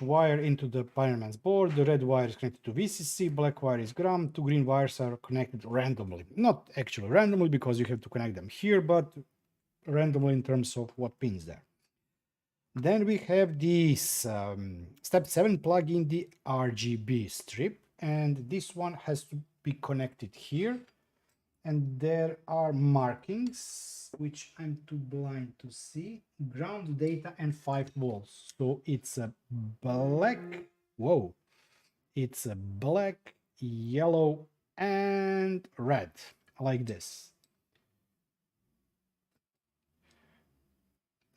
wire into the Fireman's board. The red wire is connected to VCC, black wire is ground. Two green wires are connected randomly. Not actually randomly because you have to connect them here, but randomly in terms of what pins there. Then we have this step 7, plug in the RGB strip, and this one has to be connected here. And there are markings, which I'm too blind to see. Ground data and 5 volts. So it's a black, whoa, it's a black, yellow, and red, like this.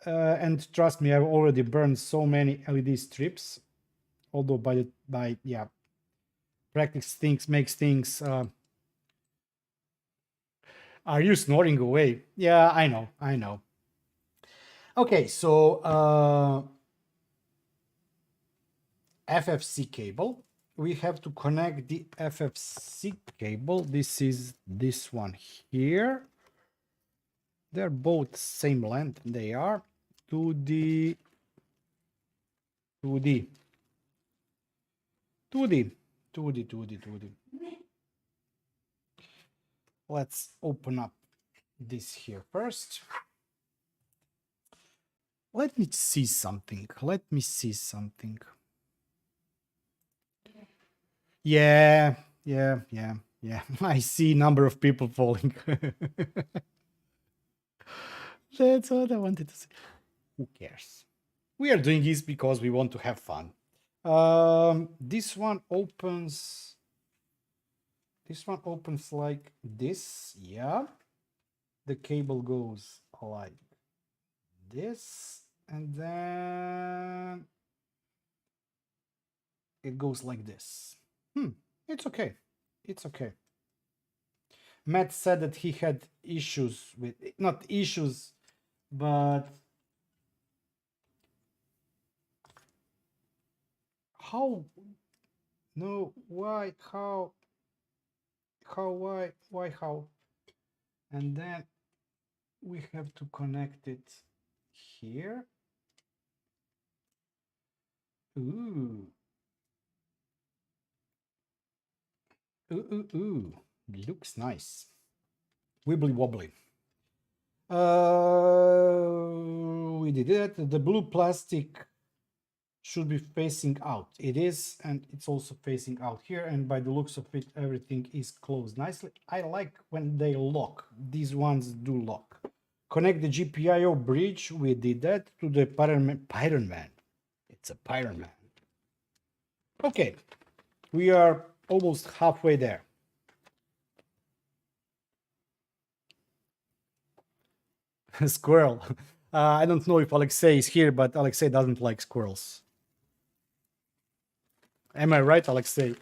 And trust me, I've already burned so many LED strips. Although yeah, practice things makes things. Are you snoring away? Yeah, I know. Okay, so FFC cable. We have to connect the FFC cable. This is this one here. They're both same length. They are to the Let's open up this here first. Let me see something. Yeah. I see number of people falling. That's what I wanted to say. Who cares? We are doing this because we want to have fun. This one opens like this. Yeah. The cable goes like this, and then it goes like this. It's okay. Matt said that he had issues with, not issues, but how? No, why? How? Why? How? And then we have to connect it here. Ooh. Looks nice. Wibbly wobbly. We did it. The blue plastic should be facing out. It is, and it's also facing out here, and by the looks of it, everything is closed nicely. I like when they lock. These ones do lock. Connect the GPIO bridge. We did that to the Pyron Man. It's a Pyron Man. Okay, we are almost halfway there. Squirrel. I don't know if Alexei is here, but Alexei doesn't like squirrels. Am I right, Alexei?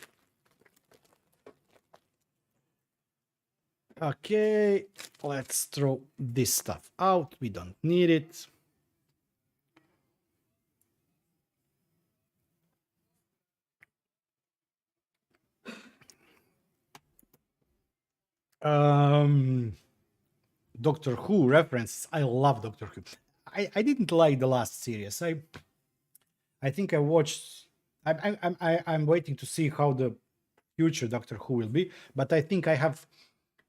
Okay, let's throw this stuff out. We don't need it. Doctor Who references. I love Doctor Who. I didn't like the last series. I think I watched. I'm waiting to see how the future Doctor Who will be. But I think I have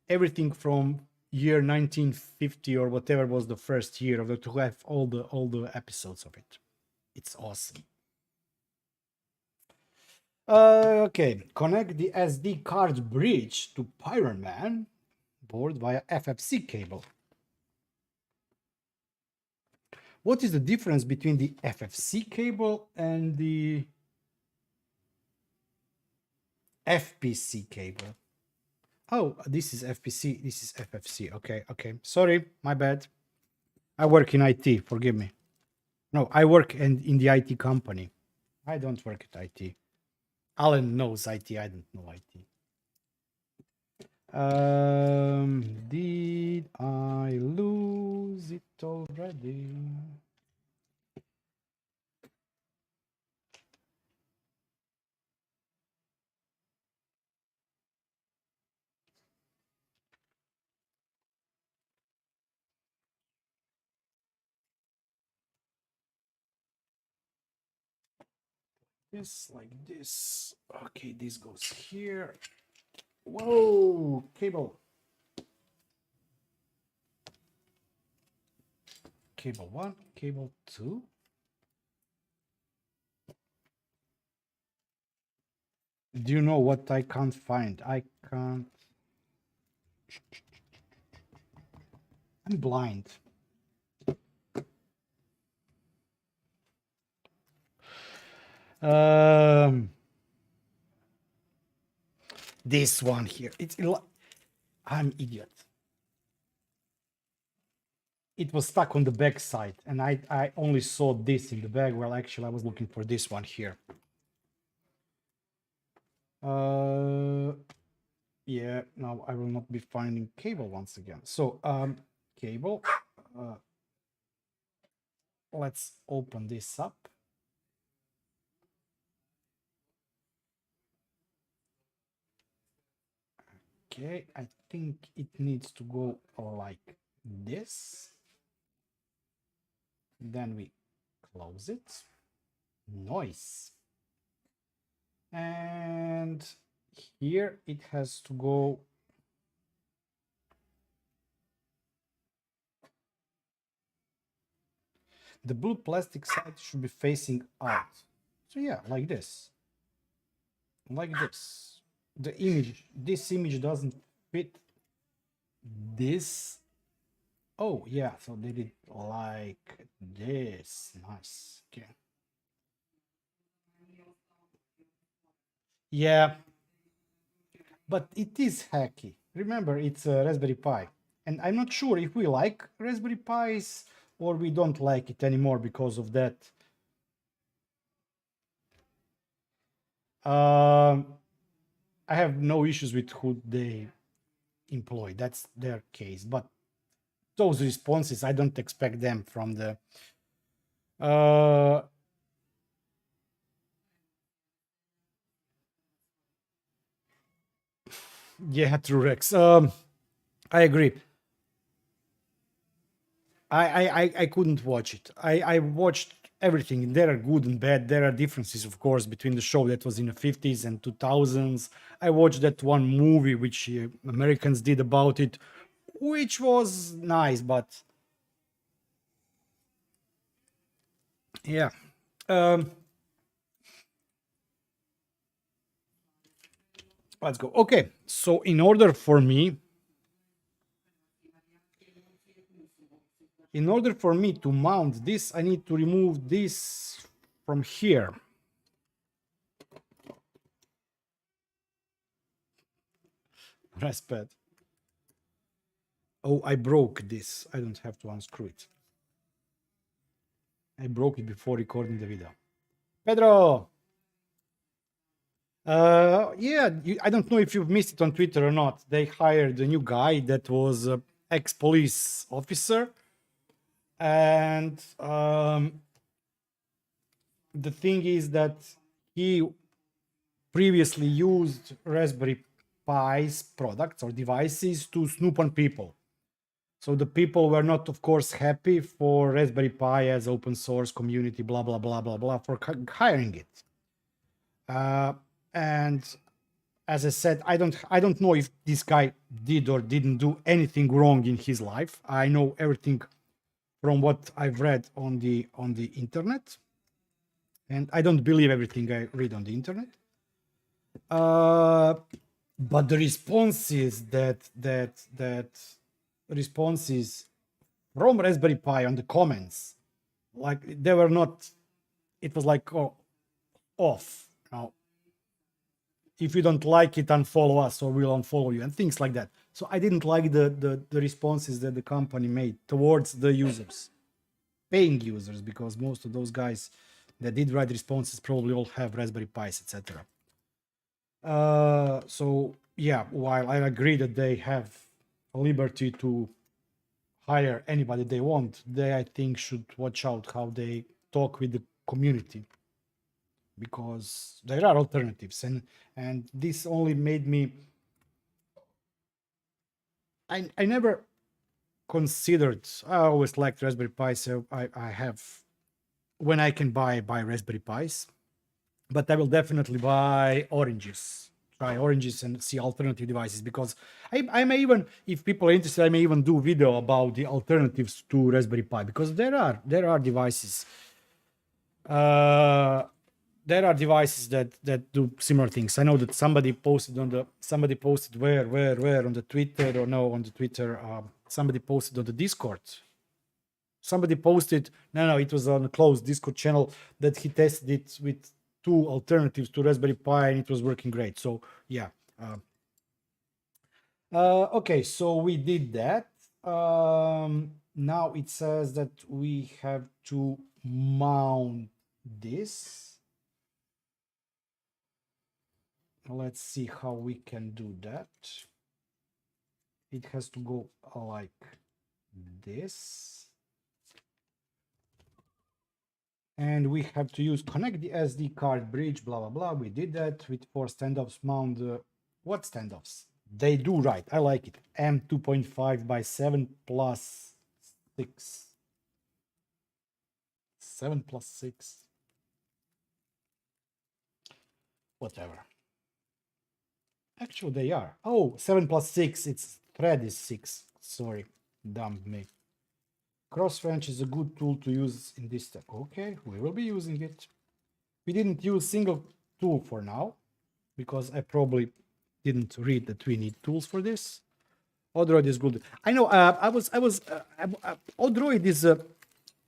everything from year 1950 or whatever was the first year of Doctor Who. I have all the episodes of it. It's awesome. Okay, connect the SD card bridge to Pyron Man board via FFC cable. What is the difference between the FFC cable and the FPC cable? Oh, this is FPC, this is FFC. Okay, okay. Sorry, my bad. I work in IT, forgive me. No, I work in the IT company. I don't work at IT. Alan knows IT, I don't know IT. Did I lose it already? This like this. Okay, this goes here. Whoa, cable. Cable 1, cable 2. Do you know what I can't find? I can't. I'm blind. This one here. I'm idiot. It was stuck on the back side, and I only saw this in the bag. Well, actually, I was looking for this one here. Yeah, now I will not be finding cable once again. So, cable. Let's open this up. Okay, I think it needs to go like this. Then we close it. Nice. And here it has to go. The blue plastic side should be facing out. So yeah, like this. Like this. The image, this image doesn't fit this. Oh yeah, so they did like this. Nice. Okay. Yeah, but it is hacky. Remember, it's a Raspberry Pi. And I'm not sure if we like Raspberry Pis or we don't like it anymore because of that. I have no issues with who they employ. That's their case. But those responses, I don't expect them from the... yeah, true, Rex. I agree. I couldn't watch it. I watched everything. There are good and bad. There are differences, of course, between the show that was in the 50s and 2000s. I watched that one movie which Americans did about it, which was nice, but yeah. Let's go. Okay, so in order for me to mount this, I need to remove this from here. Respect. Oh, I broke this. I don't have to unscrew it. I broke it before recording the video. Pedro! Yeah, I don't know if you've missed it on Twitter or not. They hired a new guy that was a ex-police officer, and the thing is that he previously used Raspberry Pi's products or devices to snoop on people. So the people were not, of course, happy for Raspberry Pi as open source community, blah blah blah blah blah, for hiring it. And as I said, I don't know if this guy did or didn't do anything wrong in his life. I know everything from what I've read on the internet, and I don't believe everything I read on the internet. But the responses that responses from Raspberry Pi on the comments, like they were not. It was like, oh, off. Now, if you don't like it, unfollow us or we'll unfollow you, and things like that. So I didn't like the responses that the company made towards the users, paying users, because most of those guys that did write responses probably all have Raspberry Pis, etc. So yeah, while I agree that they have liberty to hire anybody they want, they, I think, should watch out how they talk with the community, because there are alternatives, and this only made me. I never considered. I always liked Raspberry Pi, so I have, when I can buy Raspberry Pis, but I will definitely buy oranges. Try oranges and see alternative devices, because I may even, if people are interested, I may even do video about the alternatives to Raspberry Pi, because there are devices. There are devices that do similar things. I know that somebody posted where on the Twitter, or no, on the Twitter, somebody posted on the Discord. Somebody posted, no, it was on a closed Discord channel, that he tested it with two alternatives to Raspberry Pi and it was working great. So yeah. Okay, so we did that. Now it says that we have to mount this. Let's see how we can do that. It has to go like this. And we have to use connect the SD card bridge, blah, blah, blah. We did that with 4 standoffs, mount what standoffs? They do right. I like it. M2.5 by 7 plus 6. 7 plus 6. Whatever. Actually, they are. Oh, 7 plus 6. Its thread is 6. Sorry. Dumb me. Crosswrench is a good tool to use in this step. Okay, we will be using it. We didn't use single tool for now, because I probably didn't read that we need tools for this. Odroid is good. I know. Odroid is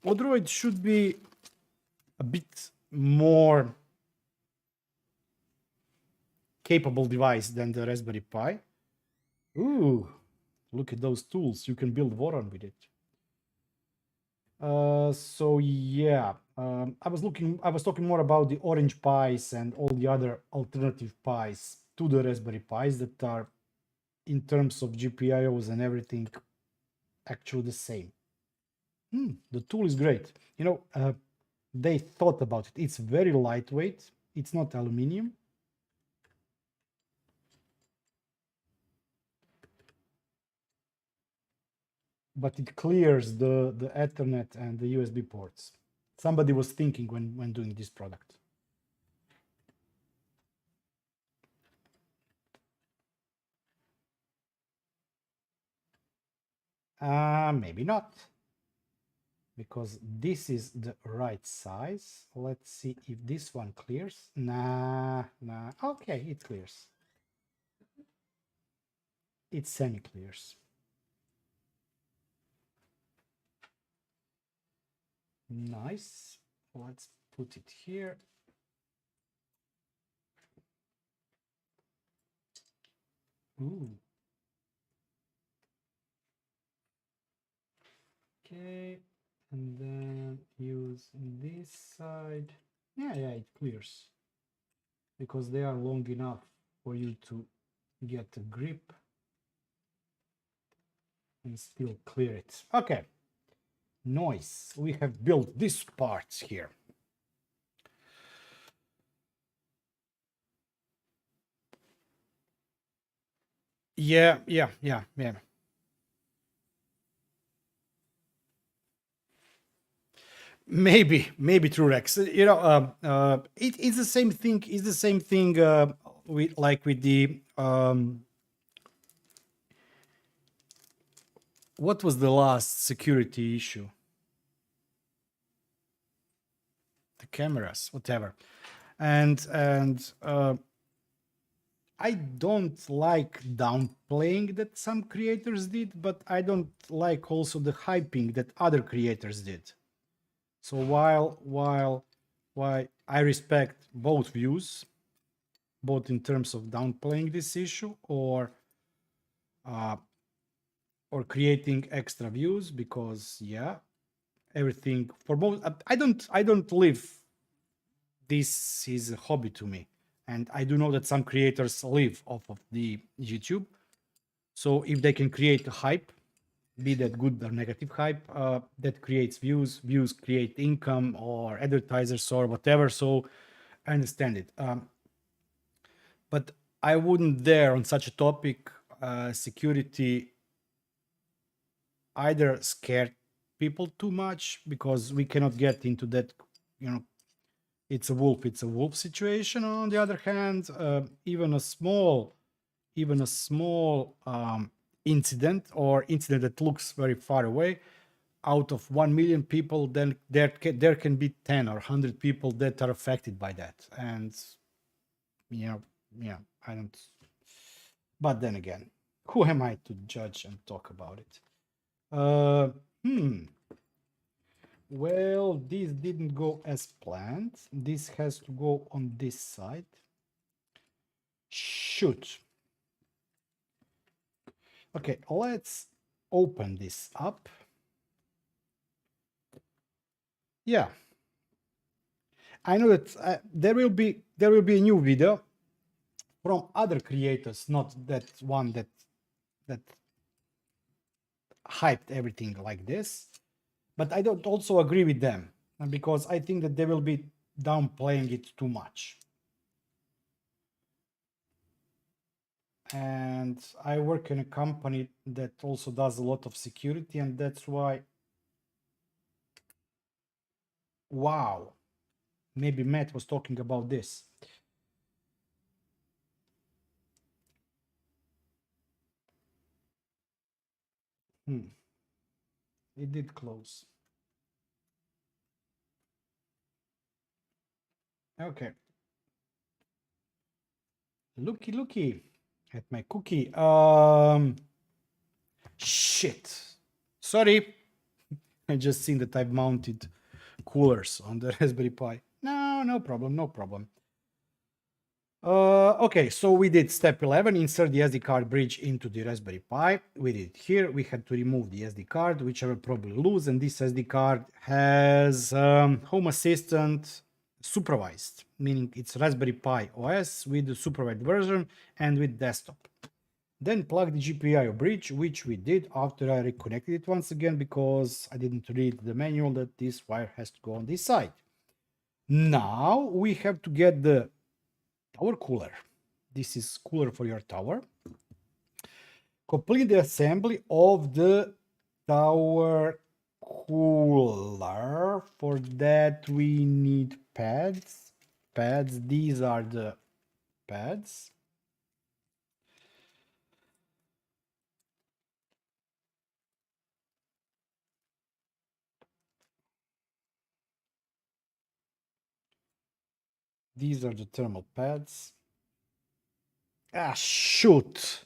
Odroid should be a bit more capable device than the Raspberry Pi. Ooh, look at those tools. You can build Voron with it. So yeah, I was talking more about the Orange Pis and all the other alternative Pis to the Raspberry Pis that are, in terms of GPIOs and everything, actually the same. The tool is great. They thought about it. It's very lightweight. It's not aluminium. But it clears the Ethernet and the USB ports. Somebody was thinking when doing this product. Maybe not, because this is the right size. Let's see if this one clears. Nah. Okay, it clears. It semi-clears. Nice. Let's put it here. Ooh. Okay, and then use this side. Yeah, it clears. because they are long enough for you to get a grip and still clear it. Okay, noise. We have built this part here. Yeah. Maybe true, Rex. You know, it's the same thing. It's the same thing with with the what was the last security issue? The cameras, whatever. And I don't like downplaying that some creators did, but I don't like also the hyping that other creators did. So while I respect both views, both in terms of downplaying this issue uh, or creating extra views, because yeah, everything for both. I don't live. This is a hobby to me, and I do know that some creators live off of the YouTube. So if they can create a hype, be that good or negative hype, that creates views, views create income or advertisers or whatever. So I understand it. But I wouldn't dare on such a topic, security, either scare people too much, because we cannot get into that, you know, it's a wolf situation. On the other hand, even a small incident, or incident that looks very far away, out of 1 million people, then there can be 10 or 100 people that are affected by that. And you know, yeah, I don't. But then again, who am I to judge and talk about it? uh hmm well, this didn't go as planned. This has to go on this side. Shoot. Okay, let's open this up. Yeah, I know that there will be a new video from other creators, not that one that hyped everything like this. But I don't also agree with them, because I think that they will be downplaying it too much. And I work in a company that also does a lot of security, and that's why. Wow, maybe Matt was talking about this. It did close. Okay. Looky at my cookie. Shit. Sorry. I just seen that I've mounted coolers on the Raspberry Pi. No problem, no problem. Okay, so we did step 11, insert the SD card bridge into the Raspberry Pi. We did it here. We had to remove the SD card, which I will probably lose. And this SD card has Home Assistant supervised, meaning it's Raspberry Pi OS with the supervised version and with desktop. Then plug the GPIO bridge, which we did after I reconnected it once again, because I didn't read the manual that this wire has to go on this side. Now we have to get the tower cooler. This is cooler for your tower. Complete the assembly of the tower cooler. For that we need pads. These are the pads. These are the thermal pads. Ah, shoot.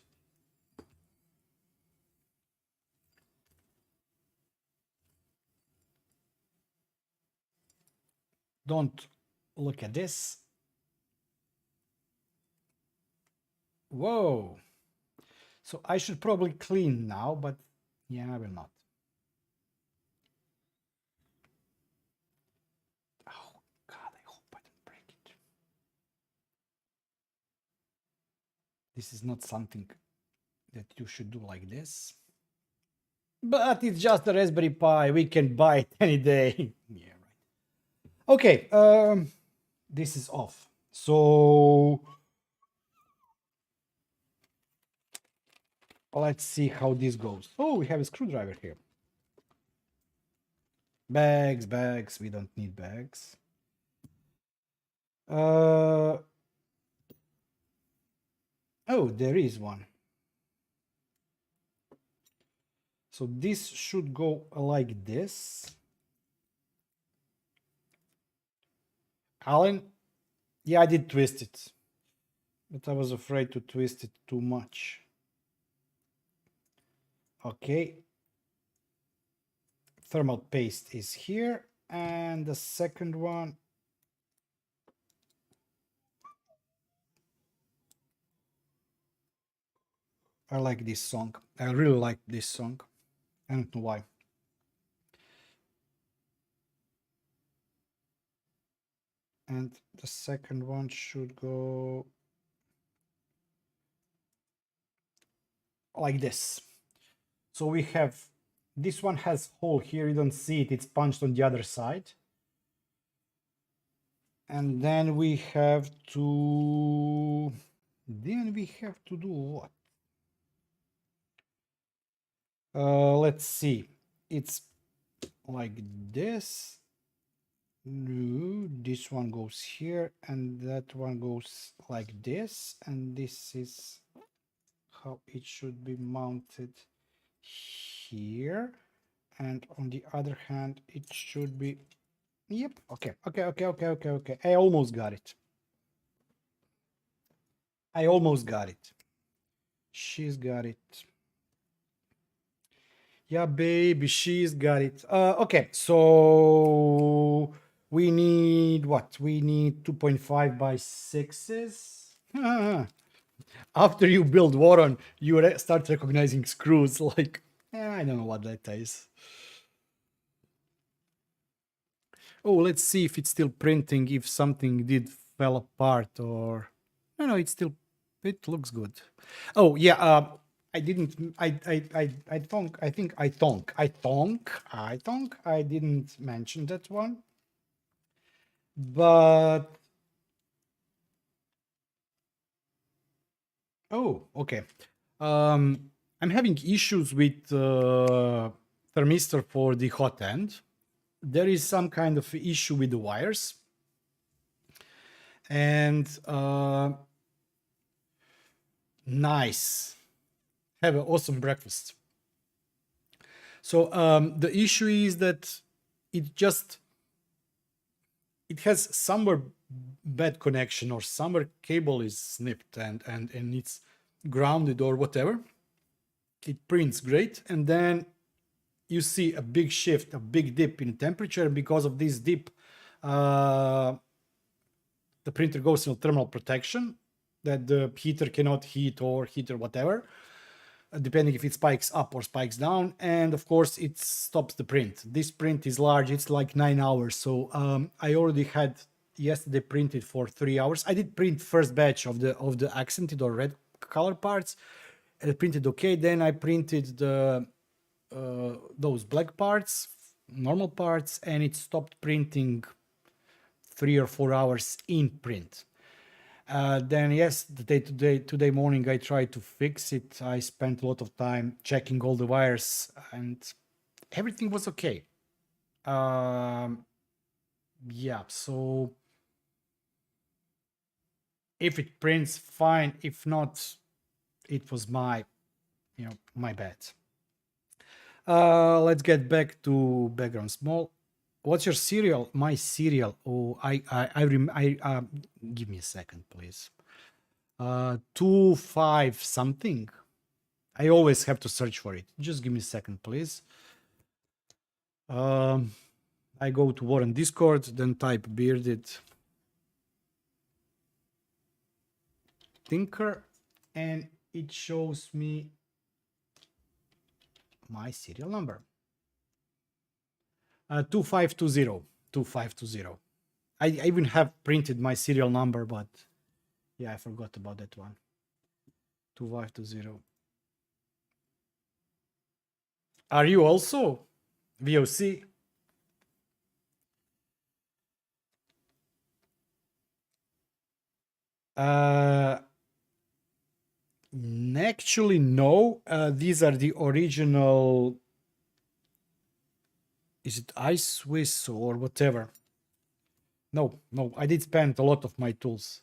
Don't look at this. Whoa. So I should probably clean now, but yeah, I will not. Oh, God, I hope I didn't break it. This is not something that you should do like this. But it's just a Raspberry Pi. We can buy it any day. Yeah, right. Okay, this is off. So let's see how this goes. Oh, we have a screwdriver here. Bags, bags. We don't need bags. Oh, there is one. So this should go like this. Alan, yeah, I did twist it, but I was afraid to twist it too much. Okay. Thermal paste is here, and the second one. I like this song. I really like this song. I don't know why. And the second one should go like this. So we have, this one has hole here, you don't see it, it's punched on the other side. And then we have to do what? Let's see. It's like this. No, this one goes here, and that one goes like this, and this is how it should be mounted here. And on the other hand, it should be, yep, okay. I almost got it. She's got it. Yeah, baby, she's got it. Okay, so we need what? We need 2.5 by 6s. After you build Waron, you start recognizing screws like, I don't know what that is. Oh, let's see if it's still printing, if something did fell apart or... No, it looks good. Oh, yeah, I didn't, I didn't mention that one. But... Oh, okay. I'm having issues with thermistor for the hot end. There is some kind of issue with the wires. And nice. Have an awesome breakfast. So the issue is that it has somewhere bad connection, or somewhere cable is snipped and it's grounded or whatever. It prints great, and then you see a big shift, a big dip in temperature. Because of this dip, the printer goes into thermal protection, that the heater cannot heat or whatever, depending if it spikes up or spikes down. And of course it stops the print. This print is large, it's like 9 hours. So I already had yesterday printed for 3 hours. I did print first batch of the accented or red color parts, and it printed okay. Then I printed the those black parts, normal parts, and it stopped printing 3 or 4 hours in print. Then yes, today morning I tried to fix it. I spent a lot of time checking all the wires, and everything was okay. Yeah, so if it prints, fine. If not, it was my bad. Let's get back to background small. What's your cereal? My cereal. Oh, give me a second, please. 2.5 something. I always have to search for it. Just give me a second, please. I go to Warren Discord, then type BeardedTinker, and it shows me my serial number. 2520. 2520. I even have printed my serial number, but yeah, I forgot about that one. 2520. Are you also VOC? Actually, no. These are the original. Is it Ice Swiss or whatever? No, no. I did spend a lot of my tools.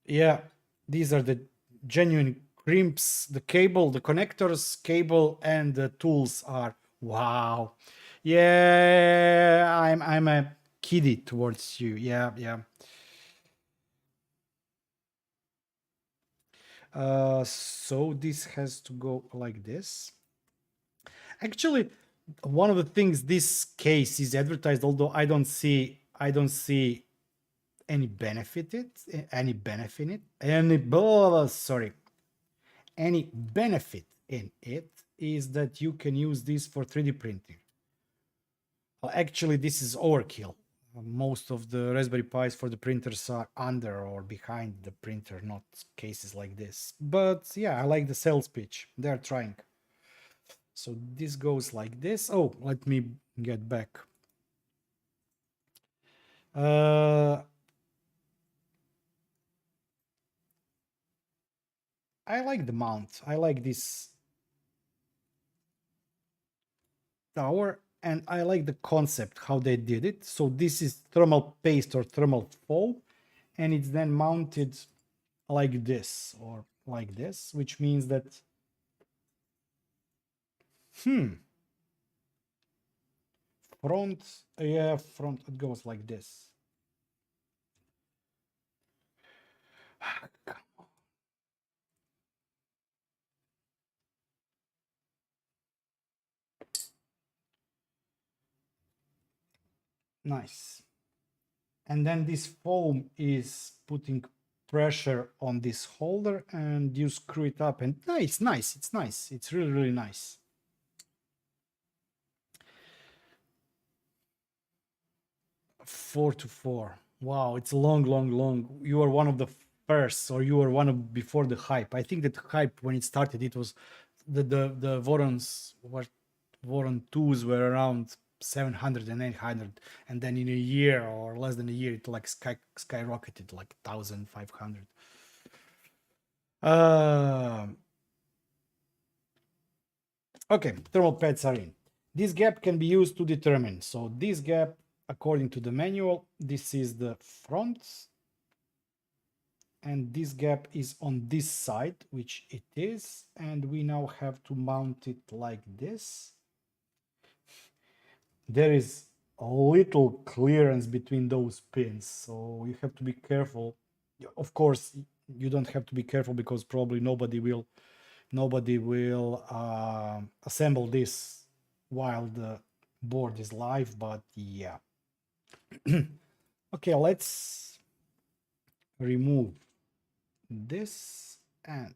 Yeah, these are the genuine crimps. The cable, the connectors, cable, and the tools are wow. Yeah, I'm a kiddie towards you. Yeah, yeah. So this has to go like this. Actually, one of the things this case is advertised, although I don't see any benefit any benefit in it, any benefit in it is that you can use this for 3D printing. Actually, this is overkill. Most of the Raspberry Pis for the printers are under or behind the printer, not cases like this. But yeah, I like the sales pitch. They're trying. So this goes like this. Oh, let me get back. I like the mount. I like this tower, and I like the concept, how they did it. So this is thermal paste or thermal foam, and it's then mounted like this or like this, which means that, front, yeah, front, it goes like this. Nice. And then this foam is putting pressure on this holder, and you screw it up, and it's nice. It's nice. It's really, really nice. Four to four. Wow, it's long, long, long. You are one of the first, or you were one of before the hype. I think that hype, when it started, it was the Vorons, what Voron 2s were around 700 and 800, and then in a year or less than a year, it like skyrocketed like 1,500. Okay, thermal pads are in. This gap can be used to determine. So this gap, according to the manual, this is the front, and this gap is on this side, which it is, and we now have to mount it like this. There is a little clearance between those pins, so you have to be careful. Of course, you don't have to be careful because probably nobody will assemble this while the board is live, but yeah. Okay, let's remove this, and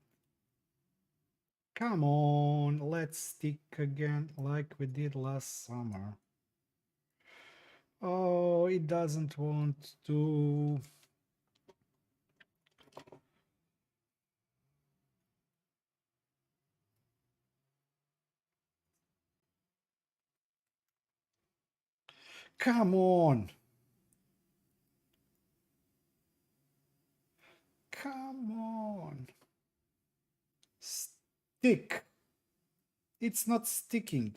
come on, let's stick again like we did last summer. Oh, it doesn't want to. Come on. Come on. Stick. It's not sticking.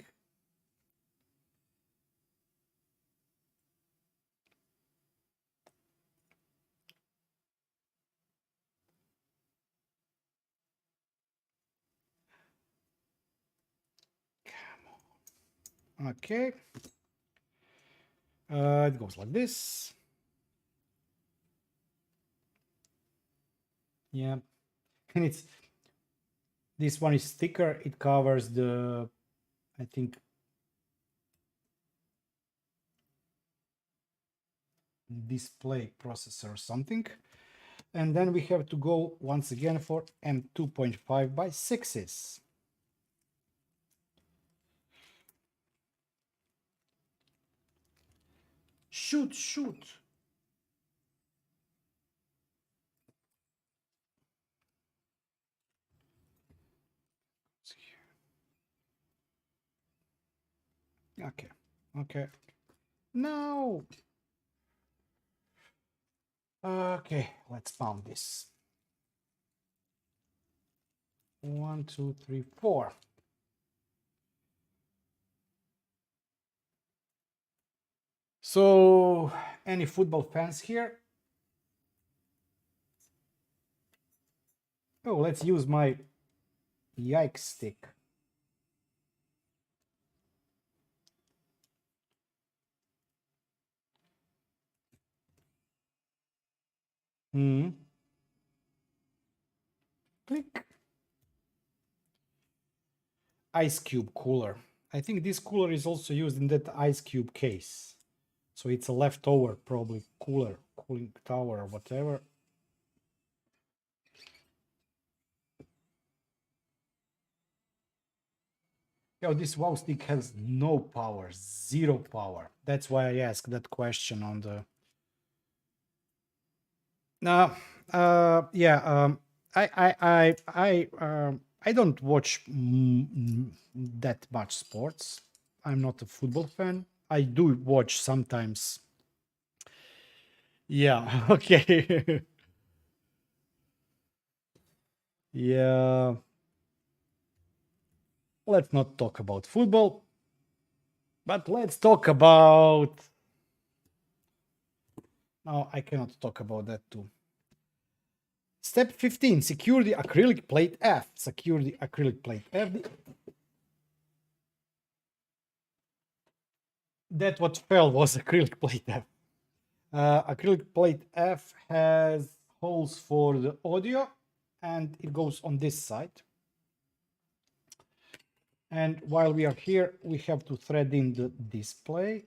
Come on. Okay. It goes like this. Yeah. And it's, this one is thicker. It covers the, I think, display processor or something. And then we have to go once again for M2.5 by 6s. Shoot, shoot. Okay. Okay. No. Okay, let's found this. 1, 2, 3, 4. So, any football fans here? Oh, let's use my yikes stick. Hmm. Click. Ice cube cooler. I think this cooler is also used in that ice cube case. So it's a leftover, probably cooler, cooling tower or whatever. Yo, this wow stick has no power, 0 power. That's why I asked that question on the. No, yeah. I don't watch that much sports. I'm not a football fan. I do watch sometimes. Yeah. Okay. Yeah. Let's not talk about football, but let's talk about. No, I cannot talk about that too. Step 15, secure the acrylic plate F. Secure the acrylic plate F. That what fell was acrylic plate F. Acrylic plate F has holes for the audio and it goes on this side. And while we are here, we have to thread in the display.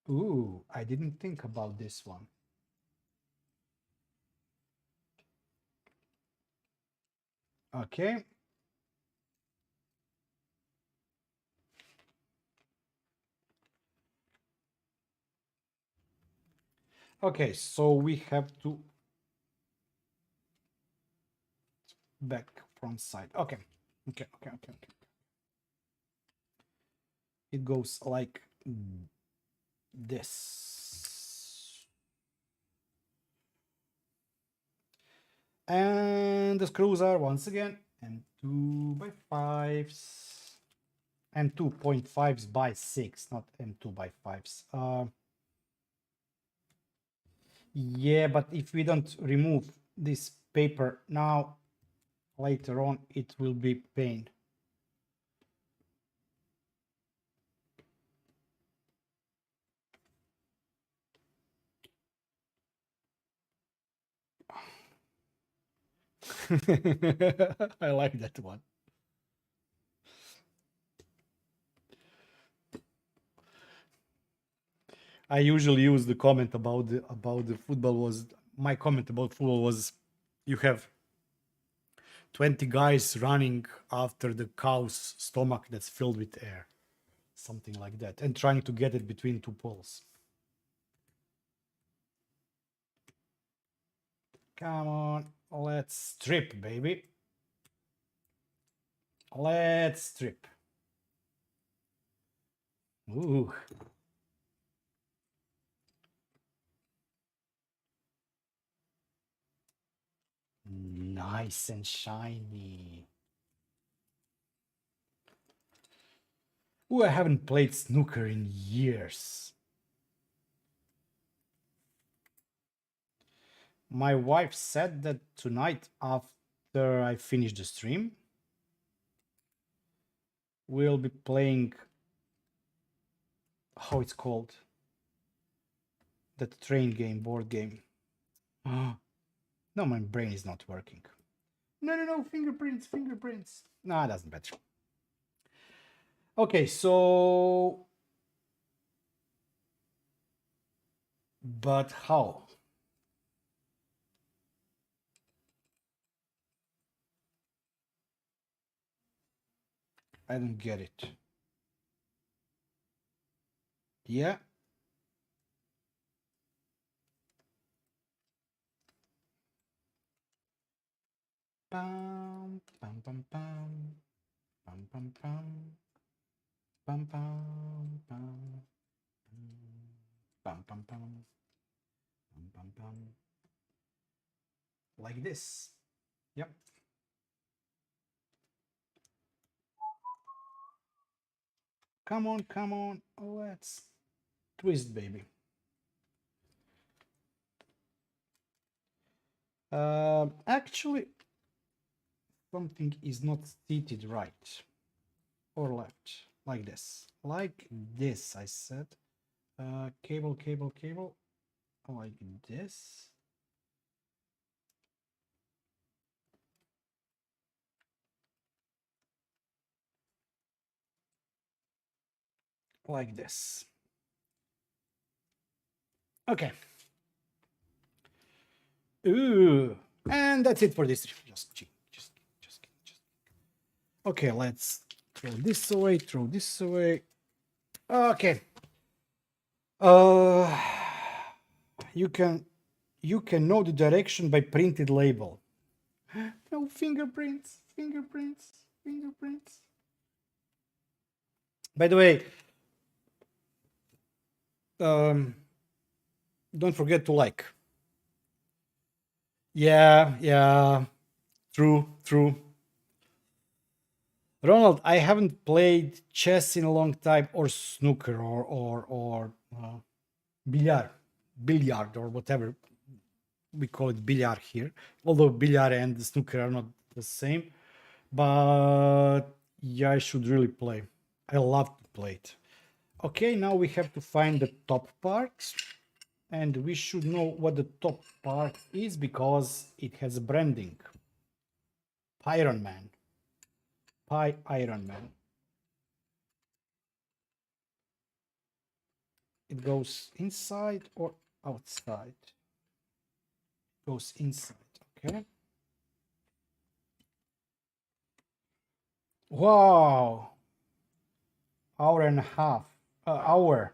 Ooh, I didn't think about this one. Okay. Okay, so we have to back front side. Okay. Okay. It goes like this. And the screws are once again M2 by 5s. M2.5s by 6, not M2 by 5s. Yeah, but if we don't remove this paper now, later on, it will be pain. I like that one. I usually use the comment about the football was my comment about football was you have 20 guys running after the cow's stomach that's filled with air, something like that, and trying to get it between two poles. Come on, let's strip, baby. Let's strip. Ooh. Nice and shiny. Ooh, I haven't played snooker in years. My wife said that tonight after I finish the stream, we'll be playing, how it's called? That train game, board game. No, my brain is not working. No, fingerprints. No, it doesn't matter. Okay, so... But how? I don't get it. Yeah. Pam, pam, pam, pam, pam, pam, pam, pam, pam, pam, pam, pam, pam, pam, pam, pam, like this. Yep. Come on, come on. Let's twist, baby. Actually, something is not seated right or left, like this. Like this, I said. Cable, cable, cable, like this. Like this. Okay. Ooh. And that's it for this. Just. Okay, let's throw this away, throw this away. Okay. You can know the direction by printed label. No fingerprints, fingerprints, fingerprints. By the way, don't forget to like. Yeah, true. Ronald, I haven't played chess in a long time, or snooker, or billiard, or whatever we call it, billiard here. Although billiard and snooker are not the same, but yeah, I should really play. I love to play it. Okay, now we have to find the top part, and we should know what the top part is because it has a branding. Iron Man. Pi Iron Man. It goes inside or outside? It goes inside, okay. Wow. Hour and a half. Hour.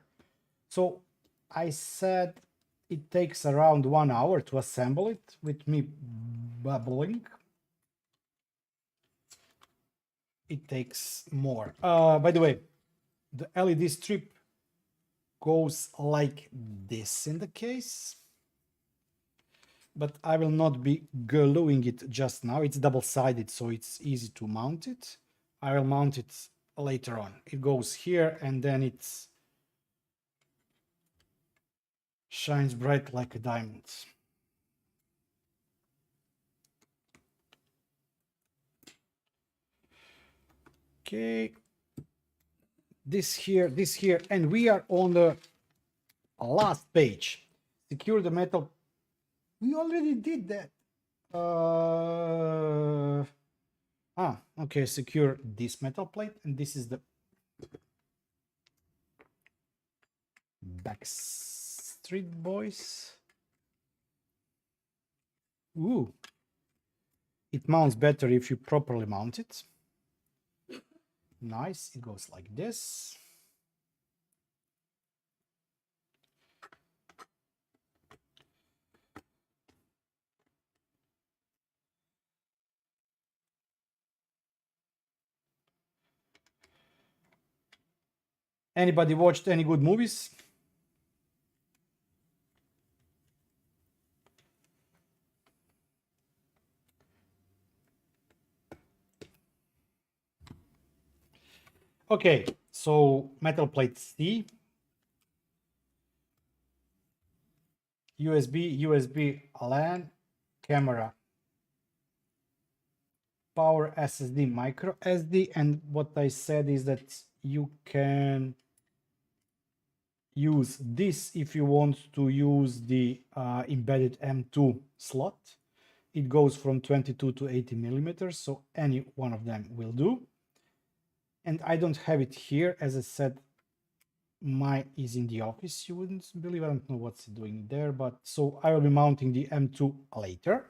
So I said it takes around 1 hour to assemble it with me babbling. It takes more. By the way, the LED strip goes like this in the case, but I will not be gluing it just now. It's double-sided, so it's easy to mount it. I will mount it later on. It goes here, and then it shines bright like a diamond. Okay, this here, and we are on the last page. Secure the metal. We already did that. Okay, secure this metal plate, and this is the Backstreet Boys. Ooh, it mounts better if you properly mount it. Nice, it goes like this. Anybody watched any good movies? Okay, so metal plate C, USB LAN, camera, power SSD, micro SD, and what I said is that you can use this if you want to use the embedded M2 slot. It goes from 22 to 80 millimeters, so any one of them will do. And I don't have it here. As I said, mine is in the office. You wouldn't believe, I don't know what's doing there, but so I will be mounting the M2 later.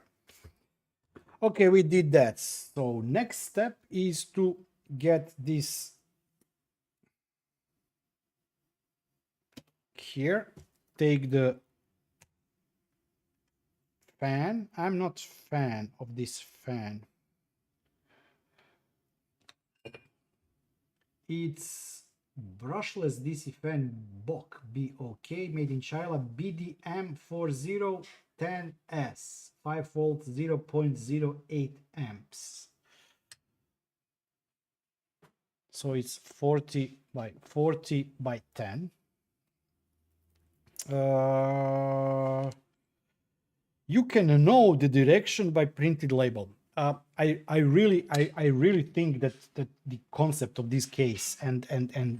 Okay, we did that. So next step is to get this here. Take the fan. I'm not fan of this fan. It's brushless DC fan BOK, BOK, made in China, BDM4010S, 5 volts, 0.08 amps. So it's 40 by 40 by 10. You can know the direction by printed label. I really think that the concept of this case and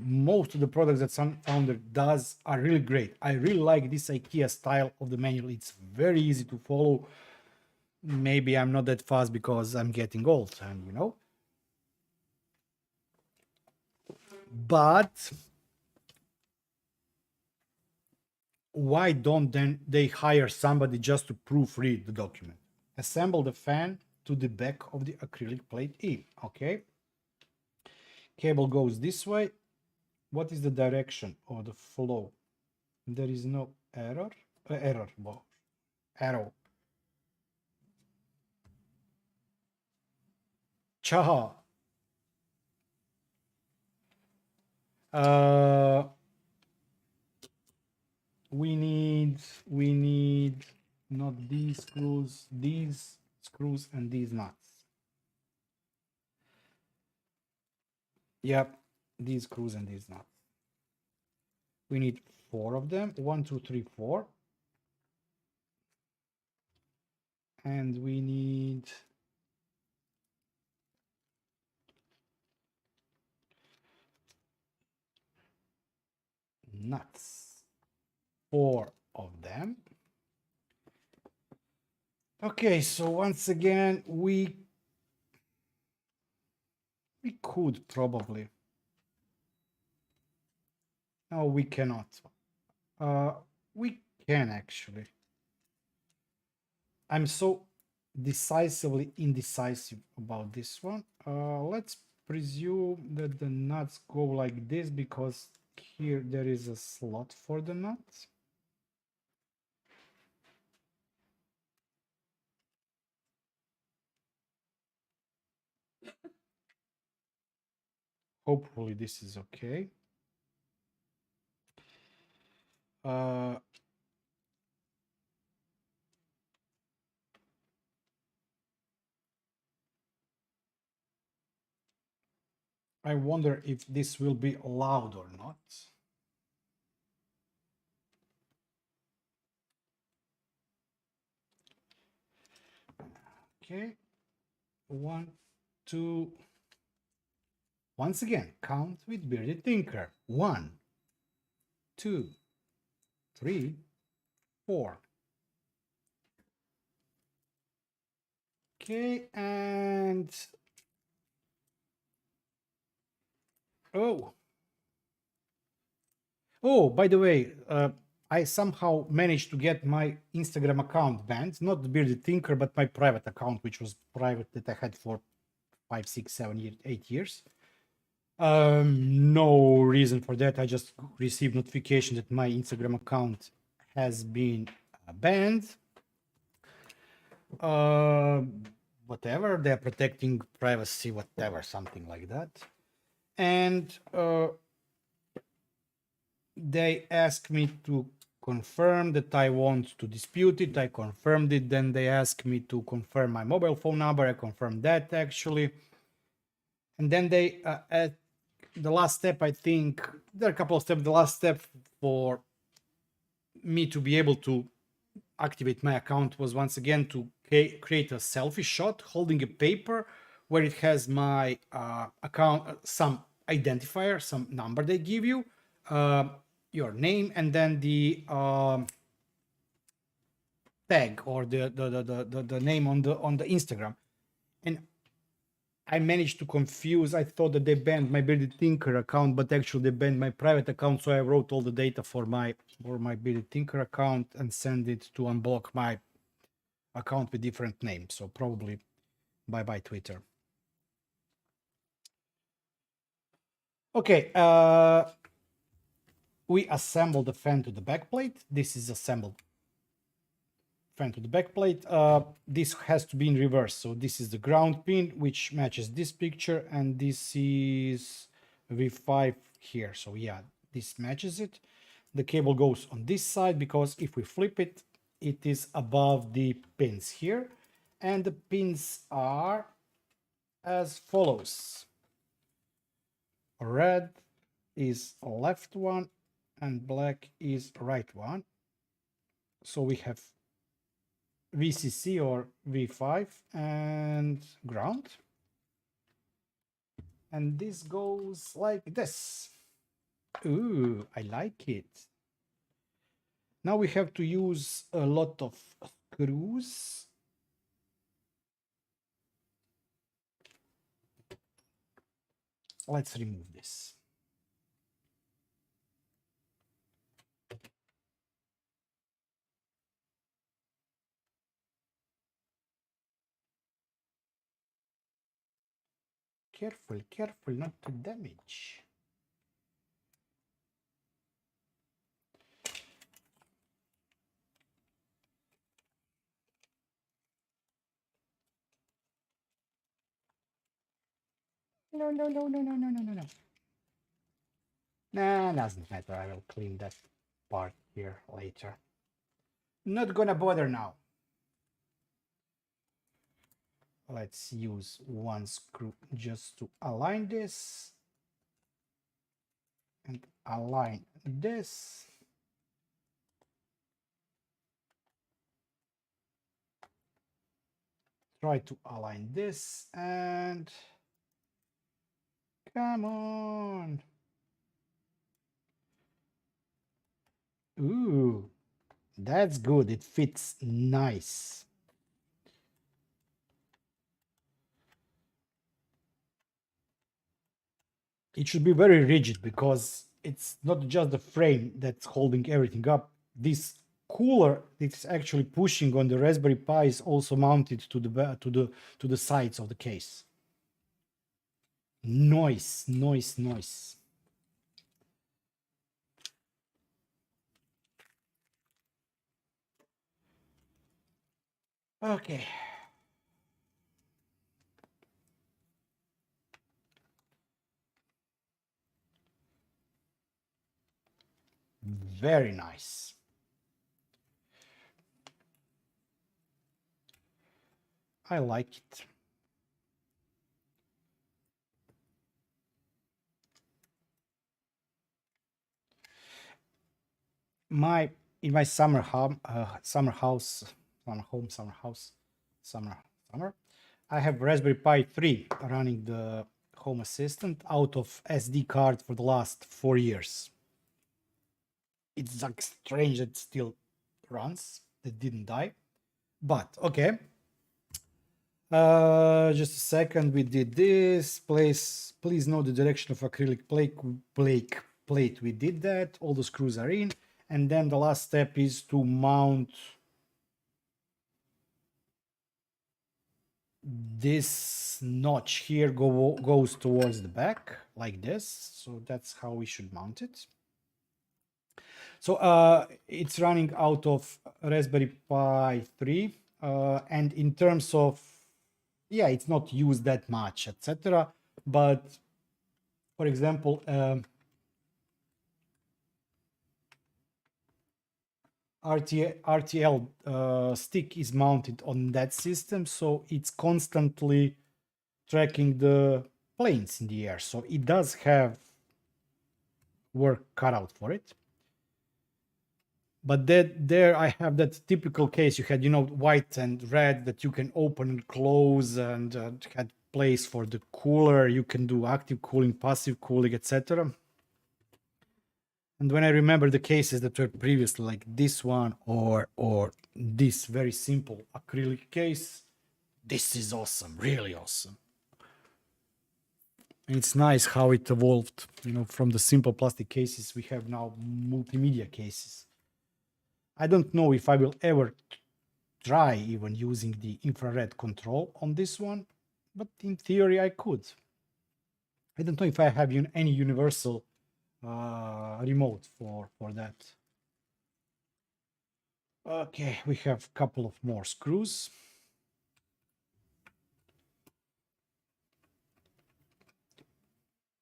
most of the products that Sunfounder does are really great. I really like this IKEA style of the manual. It's very easy to follow. Maybe I'm not that fast because I'm getting old, and you know. But why don't then they hire somebody just to proofread the document? Assemble the fan to the back of the acrylic plate E. Okay. Cable goes this way. What is the direction or the flow? There is no error. Arrow. Chaha. We need not these screws and these nuts. Yep, these screws and these nuts. We need 4 of them. 1, 2, 3, 4. And we need nuts. 4 of them. Okay, so once again, we could probably. No, we cannot. We can actually. I'm so decisively indecisive about this one. Let's presume that the nuts go like this because here there is a slot for the nuts. Hopefully this is okay. I wonder if this will be allowed or not. Okay, 1, 2. Once again, count with BeardedTinker. 1, 2, 3, 4. Okay, and oh, by the way, I somehow managed to get my Instagram account banned, not the BeardedTinker, but my private account, which was private that I had for 5, 6, 7, 8 years. No reason for that. I just received notification that my Instagram account has been banned. Whatever, they're protecting privacy, whatever, something like that. And they asked me to confirm that I want to dispute it. I confirmed it. Then they asked me to confirm my mobile phone number. I confirmed that actually. And then they, at the last step, I think, there are a couple of steps. The last step for me to be able to activate my account was once again to create a selfie shot holding a paper where it has my account, some identifier, some number they give you, your name, and then the tag or the name on the Instagram. And I managed to confuse. I thought that they banned my BeardedTinker account, but actually they banned my private account. So I wrote all the data for my BeardedTinker account and send it to unblock my account with different names. So probably bye Twitter. Okay, we assembled the fan to the back plate. This is assembled fan to the back plate. This has to be in reverse. So this is the ground pin, which matches this picture, and this is V5 here. So yeah, this matches it. The cable goes on this side because if we flip it, it is above the pins here. And the pins are as follows. Red is left one and black is right one. So we have VCC or V5 and ground. And this goes like this. Ooh, I like it. Now we have to use a lot of screws. Let's remove this. Careful, careful not to damage. No, no, no, no, no, no, no, no, no. Nah, doesn't matter. I will clean that part here later. Not gonna bother now. Let's use one screw just to align this. And align this. Try to align this and come on. Ooh, that's good. It fits nice. It should be very rigid because it's not just the frame that's holding everything up. This cooler that's actually pushing on the Raspberry Pi is also mounted to the sides of the case. Noise, noise, noise. Okay. Very nice. I like it. In my summer home, summer house, I have Raspberry Pi 3 running the Home Assistant out of SD card for the last 4 years. It's like strange that it still runs. It didn't die, but okay. Just a second. We did this. Please know the direction of acrylic plate. We did that. All the screws are in, and then the last step is to mount this notch here. Goes towards the back like this. So that's how we should mount it. So it's running out of Raspberry Pi 3, and in terms of, yeah, it's not used that much, etc. But for example, RTL stick is mounted on that system, so it's constantly tracking the planes in the air. So it does have work cut out for it. But there I have that typical case. You had, white and red that you can open and close, and had place for the cooler. You can do active cooling, passive cooling, etc. And when I remember the cases that were previously like this one or this very simple acrylic case, this is awesome, really awesome. And it's nice how it evolved, from the simple plastic cases we have now multimedia cases. I don't know if I will ever try even using the infrared control on this one, but in theory I could. I don't know if I have any universal remote for that. Okay, we have a couple of more screws.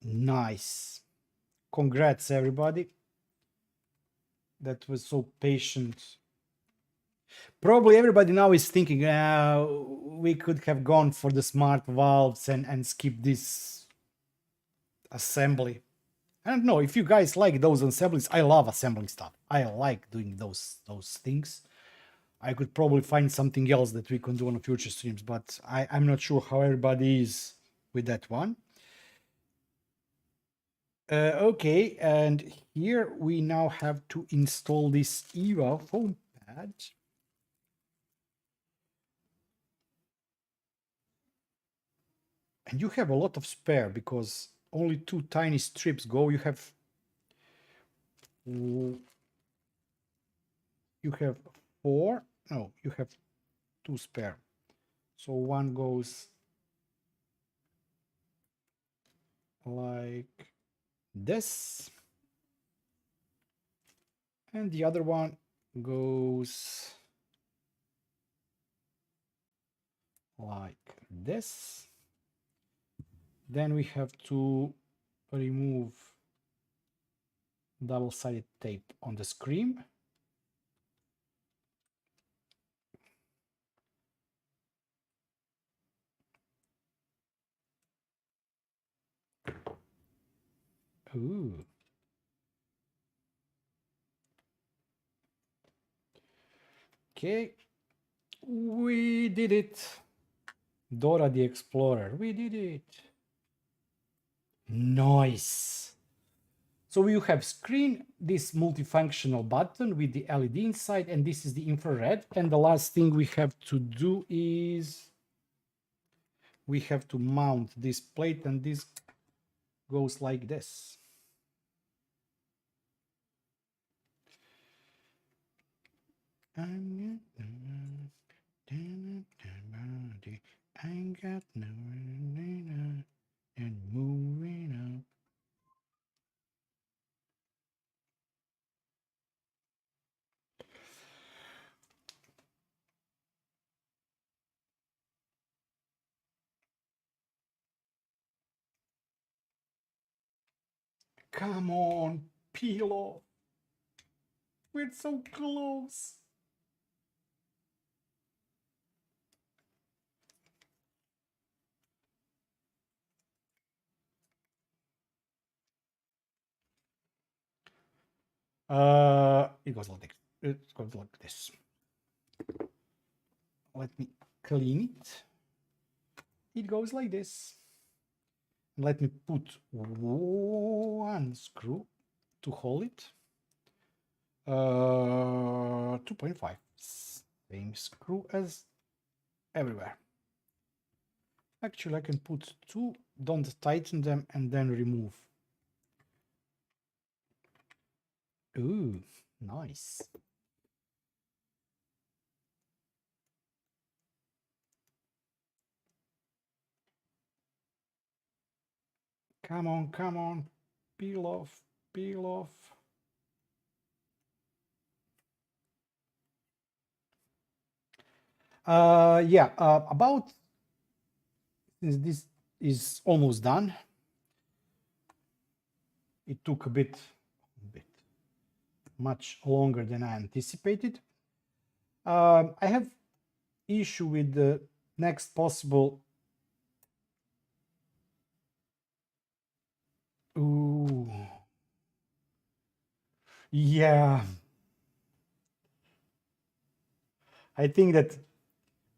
Nice. Congrats, everybody. That was so patient. Probably everybody now is thinking, we could have gone for the smart valves and skip this assembly. I don't know if you guys like those assemblies. I love assembling stuff. I like doing those things. I could probably find something else that we can do on future streams, but I'm not sure how everybody is with that one. Okay, and here we now have to install this EVA foam pad. And you have a lot of spare because only 2 tiny strips go. You have 4. No, you have 2 spare. So one goes like this. And the other one goes like this. Then we have to remove double-sided tape on the screen. Ooh. Okay, we did it. Dora the Explorer, we did it. Nice. So you have screen, this multifunctional button with the LED inside, and this is the infrared. And the last thing we have to do is we have to mount this plate, and this goes like this. I got no and moving up. Come on, peel off. We're so close. It goes like this. It goes like this. Let me clean it. It goes like this. Let me put one screw to hold it. 2.5. Same screw as everywhere. Actually, I can put 2, don't tighten them, and then remove. Ooh, nice. Come on, come on. Peel off, peel off. About, since this is almost done, it took a bit much longer than I anticipated. I have issue with the next possible. Ooh. Yeah. I think that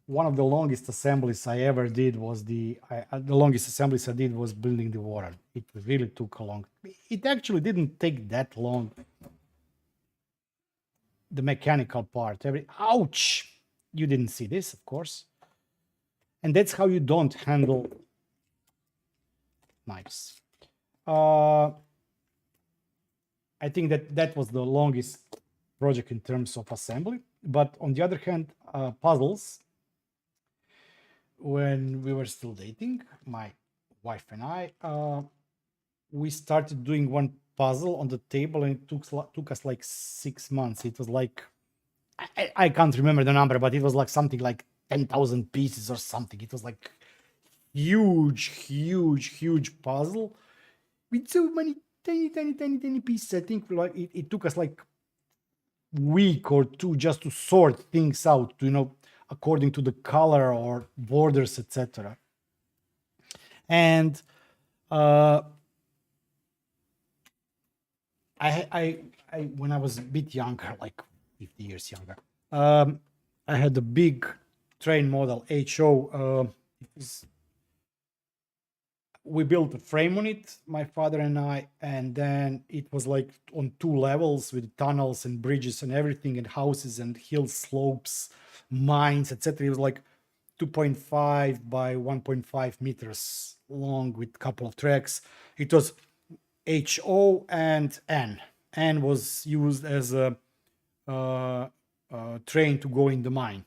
one of the longest assemblies I ever did was the longest assemblies I did was building the water. It really took a long. It actually didn't take that long. The mechanical part, ouch! You didn't see this, of course. And that's how you don't handle knives. I think that was the longest project in terms of assembly. But on the other hand, puzzles. When we were still dating, my wife and I, we started doing one puzzle on the table, and it took us like 6 months. It was like, I can't remember the number, but it was like something like 10,000 pieces or something. It was like huge puzzle. with so many tiny pieces. I think like it took us like week or two just to sort things out, according to the color or borders, etc. And uh, I when I was a bit younger, like 50 years younger, I had a big train model HO. We built a frame on it, my father and I, and then it was like on 2 levels with tunnels and bridges and everything, and houses and hill slopes, mines, etc. It was like 2.5 by 1.5 meters long with a couple of tracks. It was HO and N. N was used as a train to go in the mine.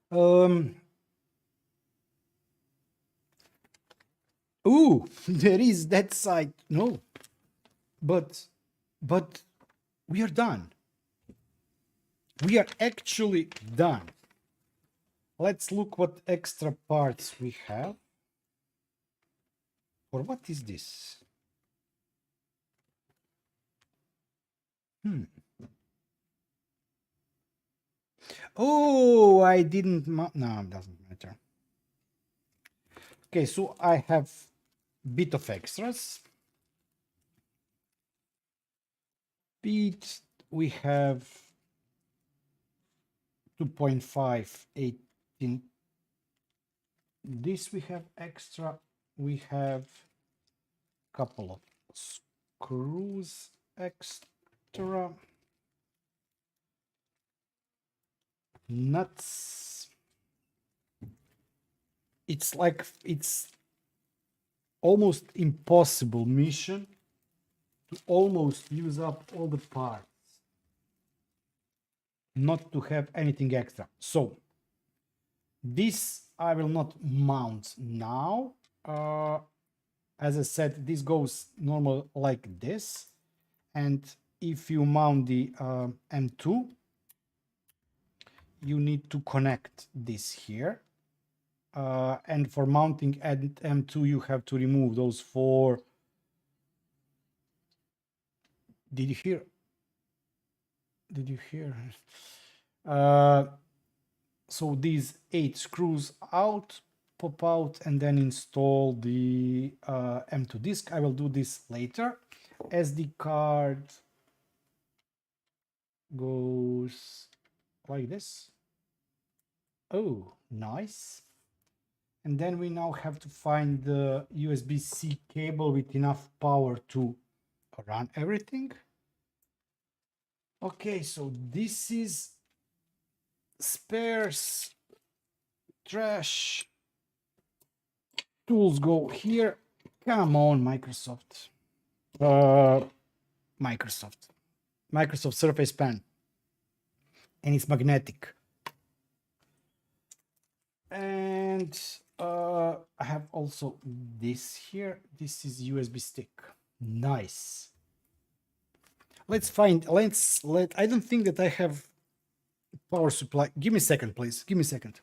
Um, there is that side. No, but we are done. We are actually done. Let's look what extra parts we have. Or what is this? Oh, I didn't. No, it doesn't matter. Okay, so I have bit of extras. Bit, we have 2.5, 18. This we have extra. We have a couple of screws extra. Nuts. It's like it's almost impossible mission to almost use up all the parts, not to have anything extra. So this I will not mount now. As I said, this goes normal like this, and if you mount the M2, you need to connect this here. And for mounting at M2, you have to remove those 4. Did you hear? Did you hear? So these 8 screws out, pop out, and then install the M2 disk. I will do this later. SD card goes like this. Oh, nice. And then we now have to find the USB-C cable with enough power to run everything. Okay, so this is spares, trash, tools go here. Come on, Microsoft. Microsoft Surface Pen. And it's magnetic. And I have also this here. This is USB stick. Nice. Let's I don't think that I have power supply. Give me a second, please. Give me a second.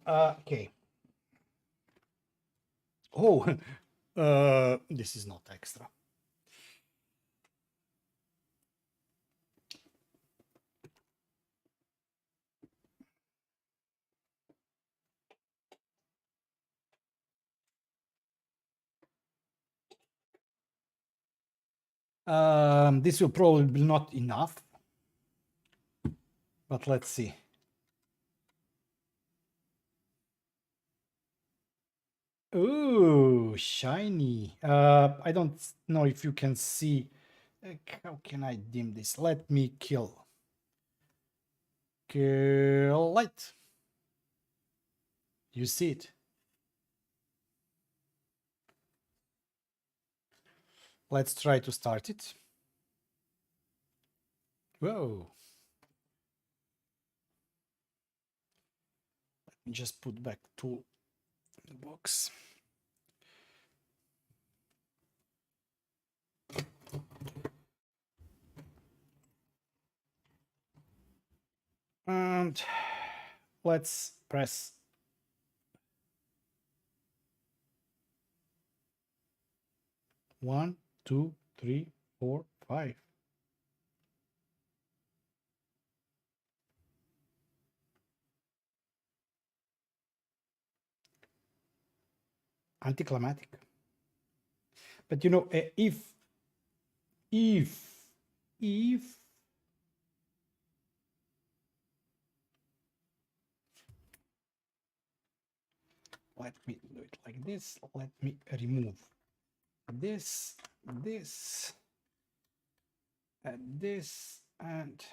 Okay. Oh, this is not extra. This will probably be not enough, but let's see. Ooh, shiny. I don't know if you can see. How can I dim this? Let me kill light. You see it? Let's try to start it. Whoa. Let me just put back tool in the box. And let's press 1, 2, 3, 4, 5. Anticlimactic. But you know, if let me do it like this. Let me remove this, this, and this, and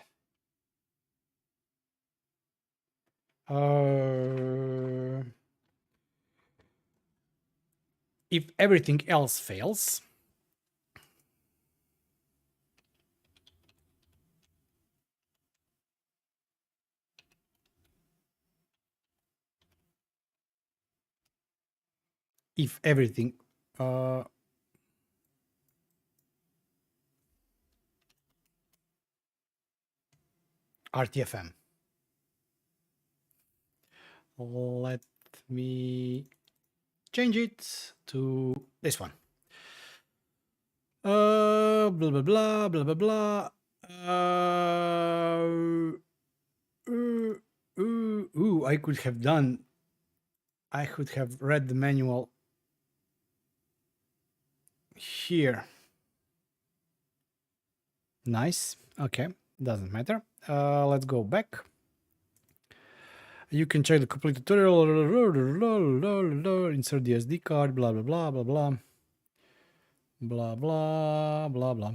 if everything else fails, if everything RTFM. Let me change it to this one. Blah blah blah blah blah blah. I could have done. I could have read the manual here. Nice. Okay, doesn't matter. Let's go back. You can check the complete tutorial. Insert the SD card. Blah blah blah blah blah. Blah blah blah blah.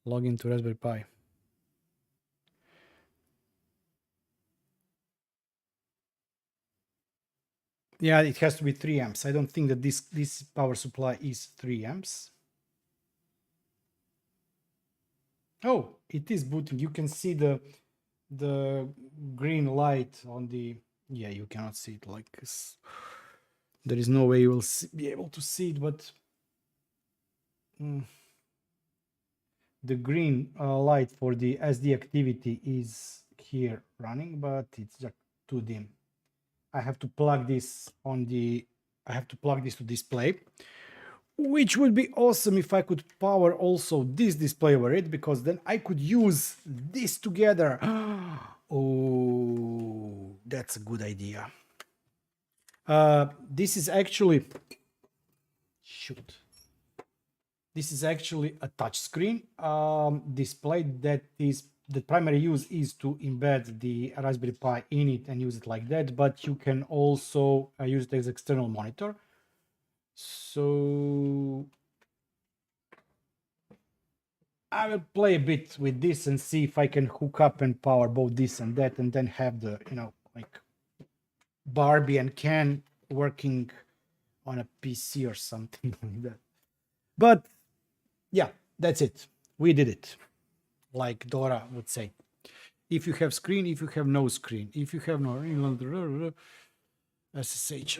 Log into Raspberry Pi. Yeah, it has to be 3 amps. I don't think that this power supply is 3 amps. Oh, it is booting. You can see the green light on the. Yeah, you cannot see it like this. There is no way you will be able to see it, but the green light for the SD activity is here running, but it's just too dim. I have to plug this on the. I have to plug this to display, which would be awesome if I could power also this display over it, because then I could use this together. Oh, that's a good idea. This is actually, shoot. This is actually a touch screen display that is, the primary use is to embed the Raspberry Pi in it and use it like that, but you can also use it as external monitor. So I will play a bit with this and see if I can hook up and power both this and that, and then have the, you know, like Barbie and Ken working on a PC or something like that. But yeah, that's it. We did it. Like Dora would say. If you have screen, if you have no screen, if you have no SSH.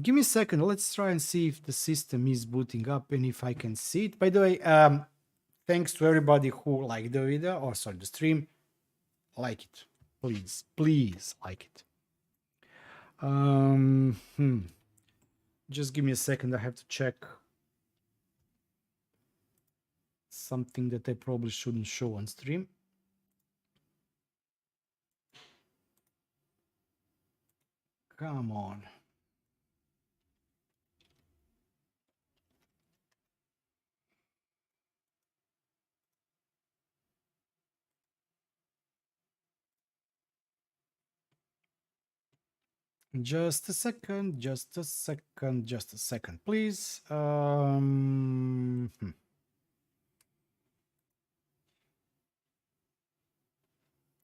Give me a second. Let's try and see if the system is booting up and if I can see it. By the way, thanks to everybody who liked the video, or sorry, the stream. Like it, please, please like it. Just give me a second. I have to check something that I probably shouldn't show on stream. Come on. Just a second, just a second, just a second, please.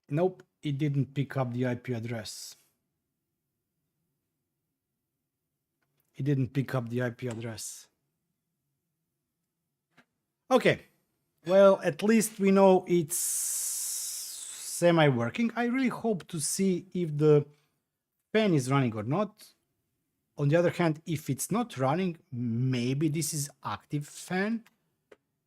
Nope, it didn't pick up the IP address. It didn't pick up the IP address. Okay, well, at least we know it's semi-working. I really hope to see if the fan is running or not. On the other hand, if it's not running, maybe this is active fan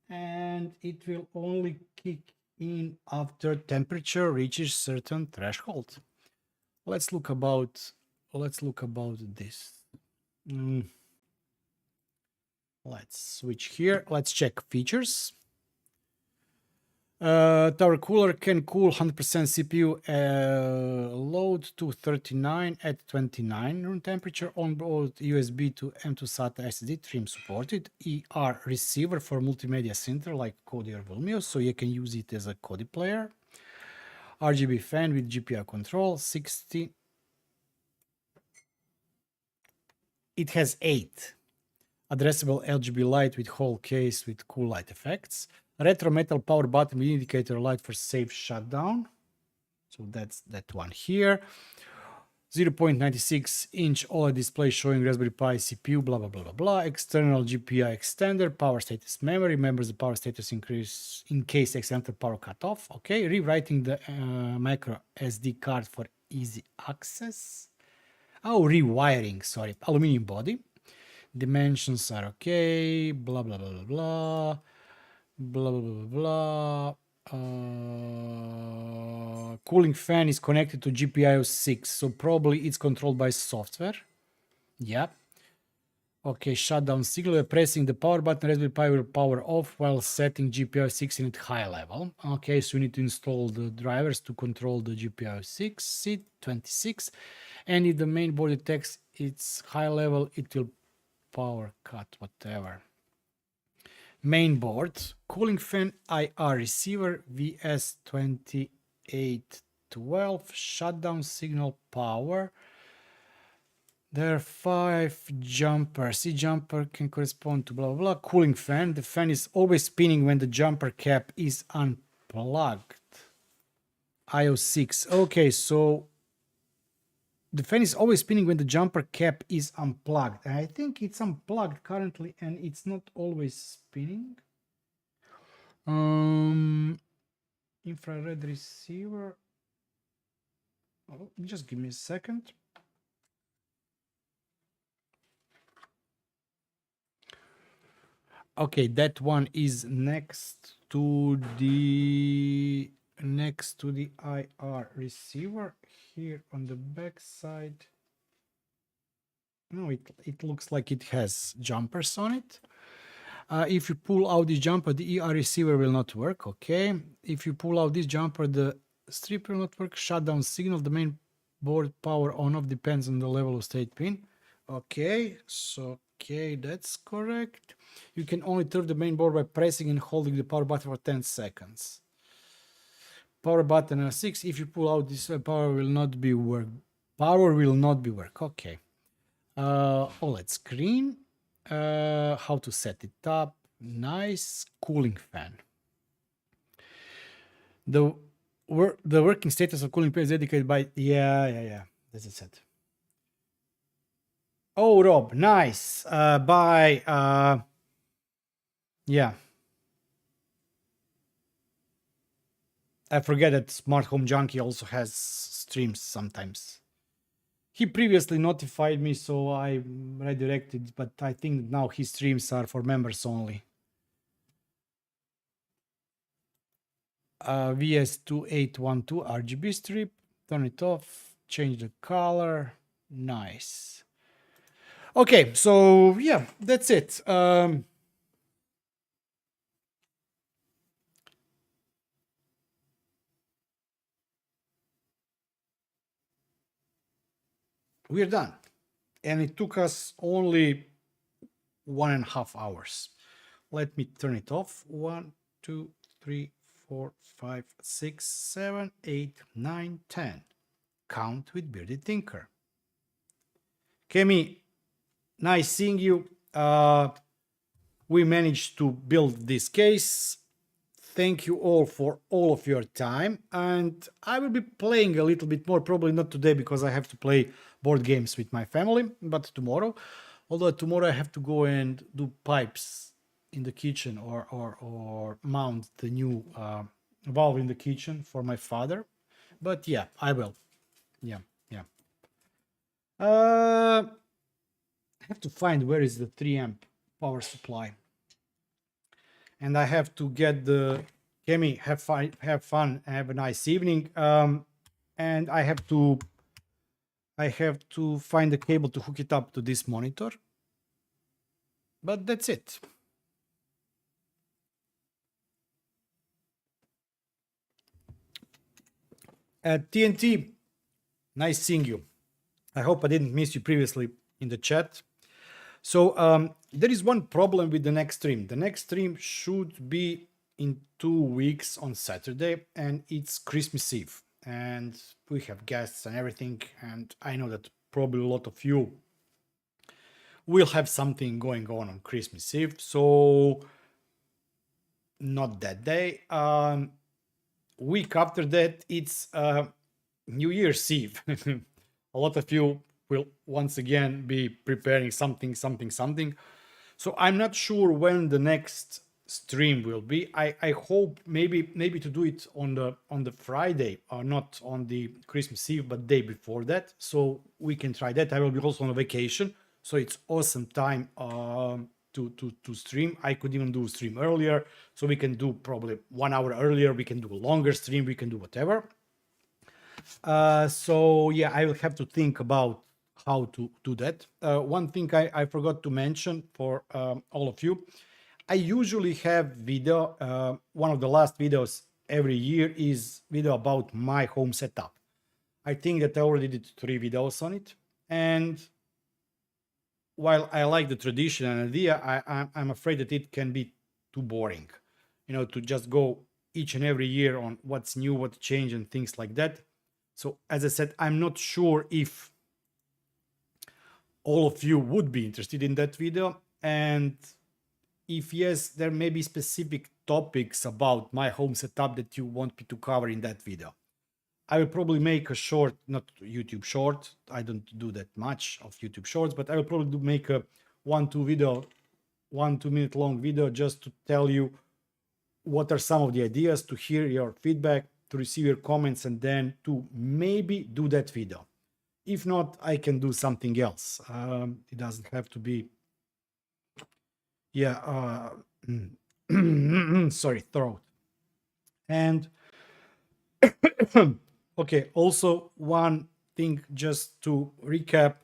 and it will only kick in after temperature reaches certain threshold. Let's look about this. Let's switch here. Let's check features. Tower cooler can cool 100% CPU load to 39 at 29 room temperature. Onboard USB to M2 SATA SSD trim supported. ER receiver for multimedia center like Kodi or Vimeo, so you can use it as a Kodi player. RGB fan with GPIO control 60. It has 8 addressable RGB light with whole case with cool light effects. Retro metal power button with indicator light for safe shutdown. So that's that one here. 0.96 inch OLED display showing Raspberry Pi CPU, blah, blah, blah, blah, blah. External GPI extender, power status memory, remembers the power status increase in case accidental power cut off. Okay, rewriting the micro SD card for easy access. Oh, rewiring, sorry. Aluminum body. Dimensions are okay, blah, blah, blah, blah, blah. Blah, blah, blah, blah. Cooling fan is connected to GPIO 6, so probably it's controlled by software. Yeah. Okay, shutdown signal. Pressing the power button, Raspberry Pi will power off while setting GPIO 6 in at high level. Okay, so you need to install the drivers to control the GPIO 6, C26. And if the main board detects its high level, it will power cut, whatever. Main board, cooling fan, IR receiver, VS2812, shutdown signal power. There are 5 jumpers. Each jumper can correspond to blah, blah, blah. Cooling fan. The fan is always spinning when the jumper cap is unplugged. IO6. Okay, so the fan is always spinning when the jumper cap is unplugged. And I think it's unplugged currently and it's not always spinning. Infrared receiver. Oh, just give me a second. Okay, that one is next to the IR receiver here on the back side. No, it looks like it has jumpers on it. If you pull out this jumper, the ER receiver will not work. Okay. If you pull out this jumper, the strip will not work. Shutdown signal, the main board power on off depends on the level of state pin. Okay, so okay, that's correct. You can only turn the main board by pressing and holding the power button for 10 seconds. Power button R6. If you pull out this, power will not be work. Power will not be work. Okay. OLED screen. How to set it up. Nice. Cooling fan. The working status of cooling fan is dedicated by yeah. That's it set. Oh, Rob, nice. Yeah. I forget that Smart Home Junkie also has streams sometimes. He previously notified me, so I redirected, but I think now his streams are for members only. VS2812 RGB strip. Turn it off. Change the color. Nice. Okay, so yeah, that's it. We're done. And it took us only 1.5 hours. Let me turn it off. 1, 2, 3, 4, 5, 6, 7, 8, 9, 10. Count with BeardedTinker. Kemi, nice seeing you. We managed to build this case. Thank you all for all of your time. And I will be playing a little bit more, probably not today because I have to play board games with my family, but tomorrow. Although tomorrow I have to go and do pipes in the kitchen or mount the new valve in the kitchen for my father. But yeah, I will. Yeah, yeah. I have to find where is the 3 amp power supply, and I have to get the Kemi. Have fun, have a nice evening. And I have to find the cable to hook it up to this monitor. But that's it. TNT, nice seeing you. I hope I didn't miss you previously in the chat. So there is one problem with the next stream. The next stream should be in 2 weeks on Saturday, and it's Christmas Eve. And we have guests and everything. And I know that probably a lot of you will have something going on Christmas Eve. So not that day. Week after that, it's New Year's Eve. A lot of you will once again be preparing something. So I'm not sure when the next stream will be. I hope maybe to do it on the Friday, or not on the Christmas Eve, but day before that. So we can try that. I will be also on a vacation, so it's awesome time to stream. I could even do a stream earlier, so we can do probably 1 hour earlier. We can do a longer stream. We can do whatever. So yeah, I will have to think about how to do that. One thing I forgot to mention for all of you, I usually have video. One of the last videos every year is video about my home setup. I think that I already did 3 videos on it, and while I like the tradition and idea, I'm afraid that it can be too boring, to just go each and every year on what's new, what changed, and things like that. So as I said, I'm not sure if all of you would be interested in that video. And if yes, there may be specific topics about my home setup that you want me to cover in that video. I will probably make a short, not YouTube short. I don't do that much of YouTube shorts, but I will probably make a 1-2 minute long video just to tell you what are some of the ideas, to hear your feedback, to receive your comments, and then to maybe do that video. If not, I can do something else. It doesn't have to be, sorry, throat. And okay, also one thing just to recap.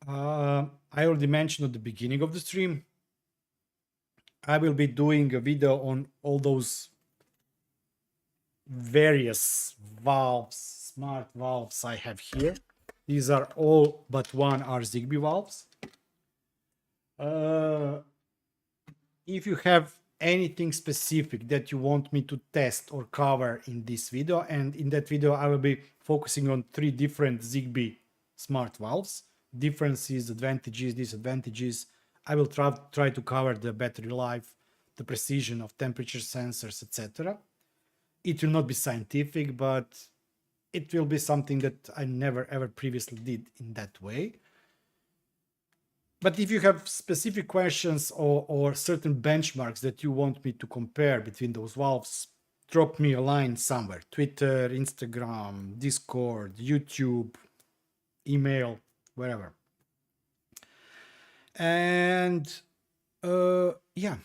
I already mentioned at the beginning of the stream, I will be doing a video on all those various valves, smart valves I have here. These are all but one are Zigbee valves. If you have anything specific that you want me to test or cover in this video, and in that video I will be focusing on 3 different Zigbee smart valves, differences, advantages, disadvantages. I will try to cover the battery life, the precision of temperature sensors, etc. It will not be scientific, but it will be something that I never ever previously did in that way. But if you have specific questions or certain benchmarks that you want me to compare between those valves, drop me a line somewhere. Twitter, Instagram, Discord, YouTube, email, wherever. And yeah,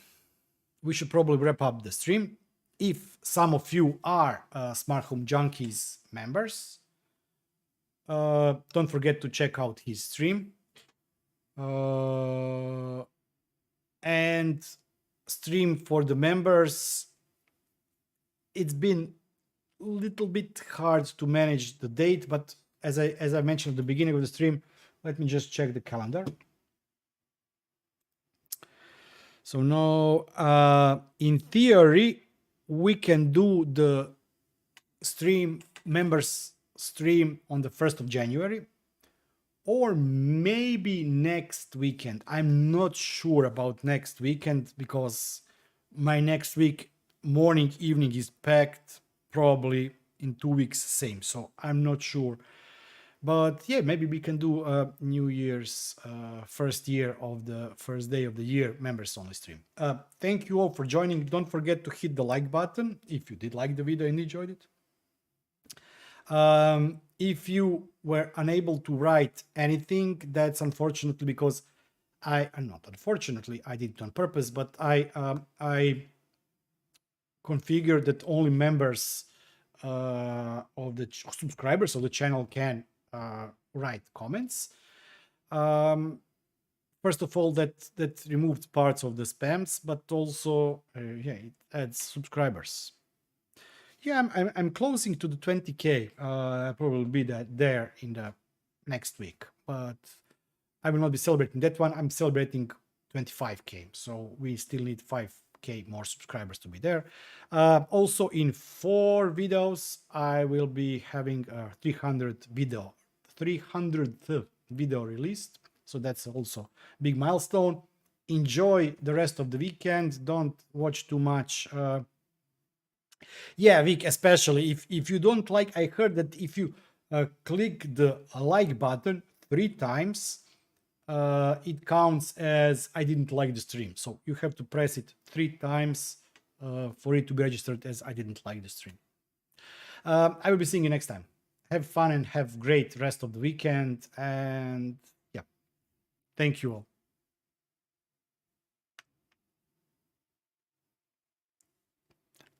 we should probably wrap up the stream. If some of you are Smart Home Junkies members, don't forget to check out his stream. And stream for the members, it's been a little bit hard to manage the date, but as I mentioned at the beginning of the stream, let me just check the calendar. So now, in theory, we can do the members stream on the 1st of January, or maybe next weekend. I'm not sure about next weekend because my next week morning, evening is packed, probably in 2 weeks same. So I'm not sure. But yeah, maybe we can do a New Year's first day of the year members only stream. Thank you all for joining. Don't forget to hit the like button if you did like the video and enjoyed it. If you were unable to write anything, that's unfortunately because not unfortunately, I did it on purpose, but I configured that only members of the subscribers of the channel can write comments. First of all, that removed parts of the spams, but also yeah, it adds subscribers. Yeah, I'm closing to the 20K. I'll probably be there in the next week, but I will not be celebrating that one. I'm celebrating 25K, so we still need 5K more subscribers to be there. Also, in 4 videos, I will be having a 300th video released. So that's also a big milestone. Enjoy the rest of the weekend. Don't watch too much. Yeah, Vic, especially if you don't like, I heard that if you click the like button 3 times, it counts as I didn't like the stream. So you have to press it 3 times for it to be registered as I didn't like the stream. I will be seeing you next time. Have fun and have great rest of the weekend. And yeah, thank you all.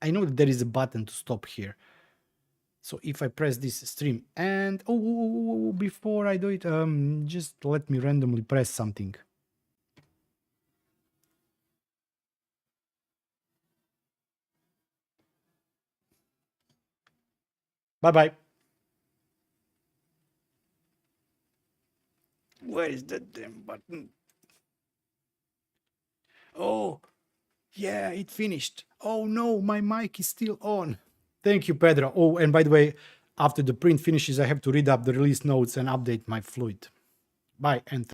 I know that there is a button to stop here. So if I press this stream and before I do it, just let me randomly press something. Bye-bye. Where is that damn button? Oh, yeah, it finished. Oh no, my mic is still on. Thank you, Pedro. Oh, and by the way, after the print finishes, I have to read up the release notes and update my fluid. Bye, and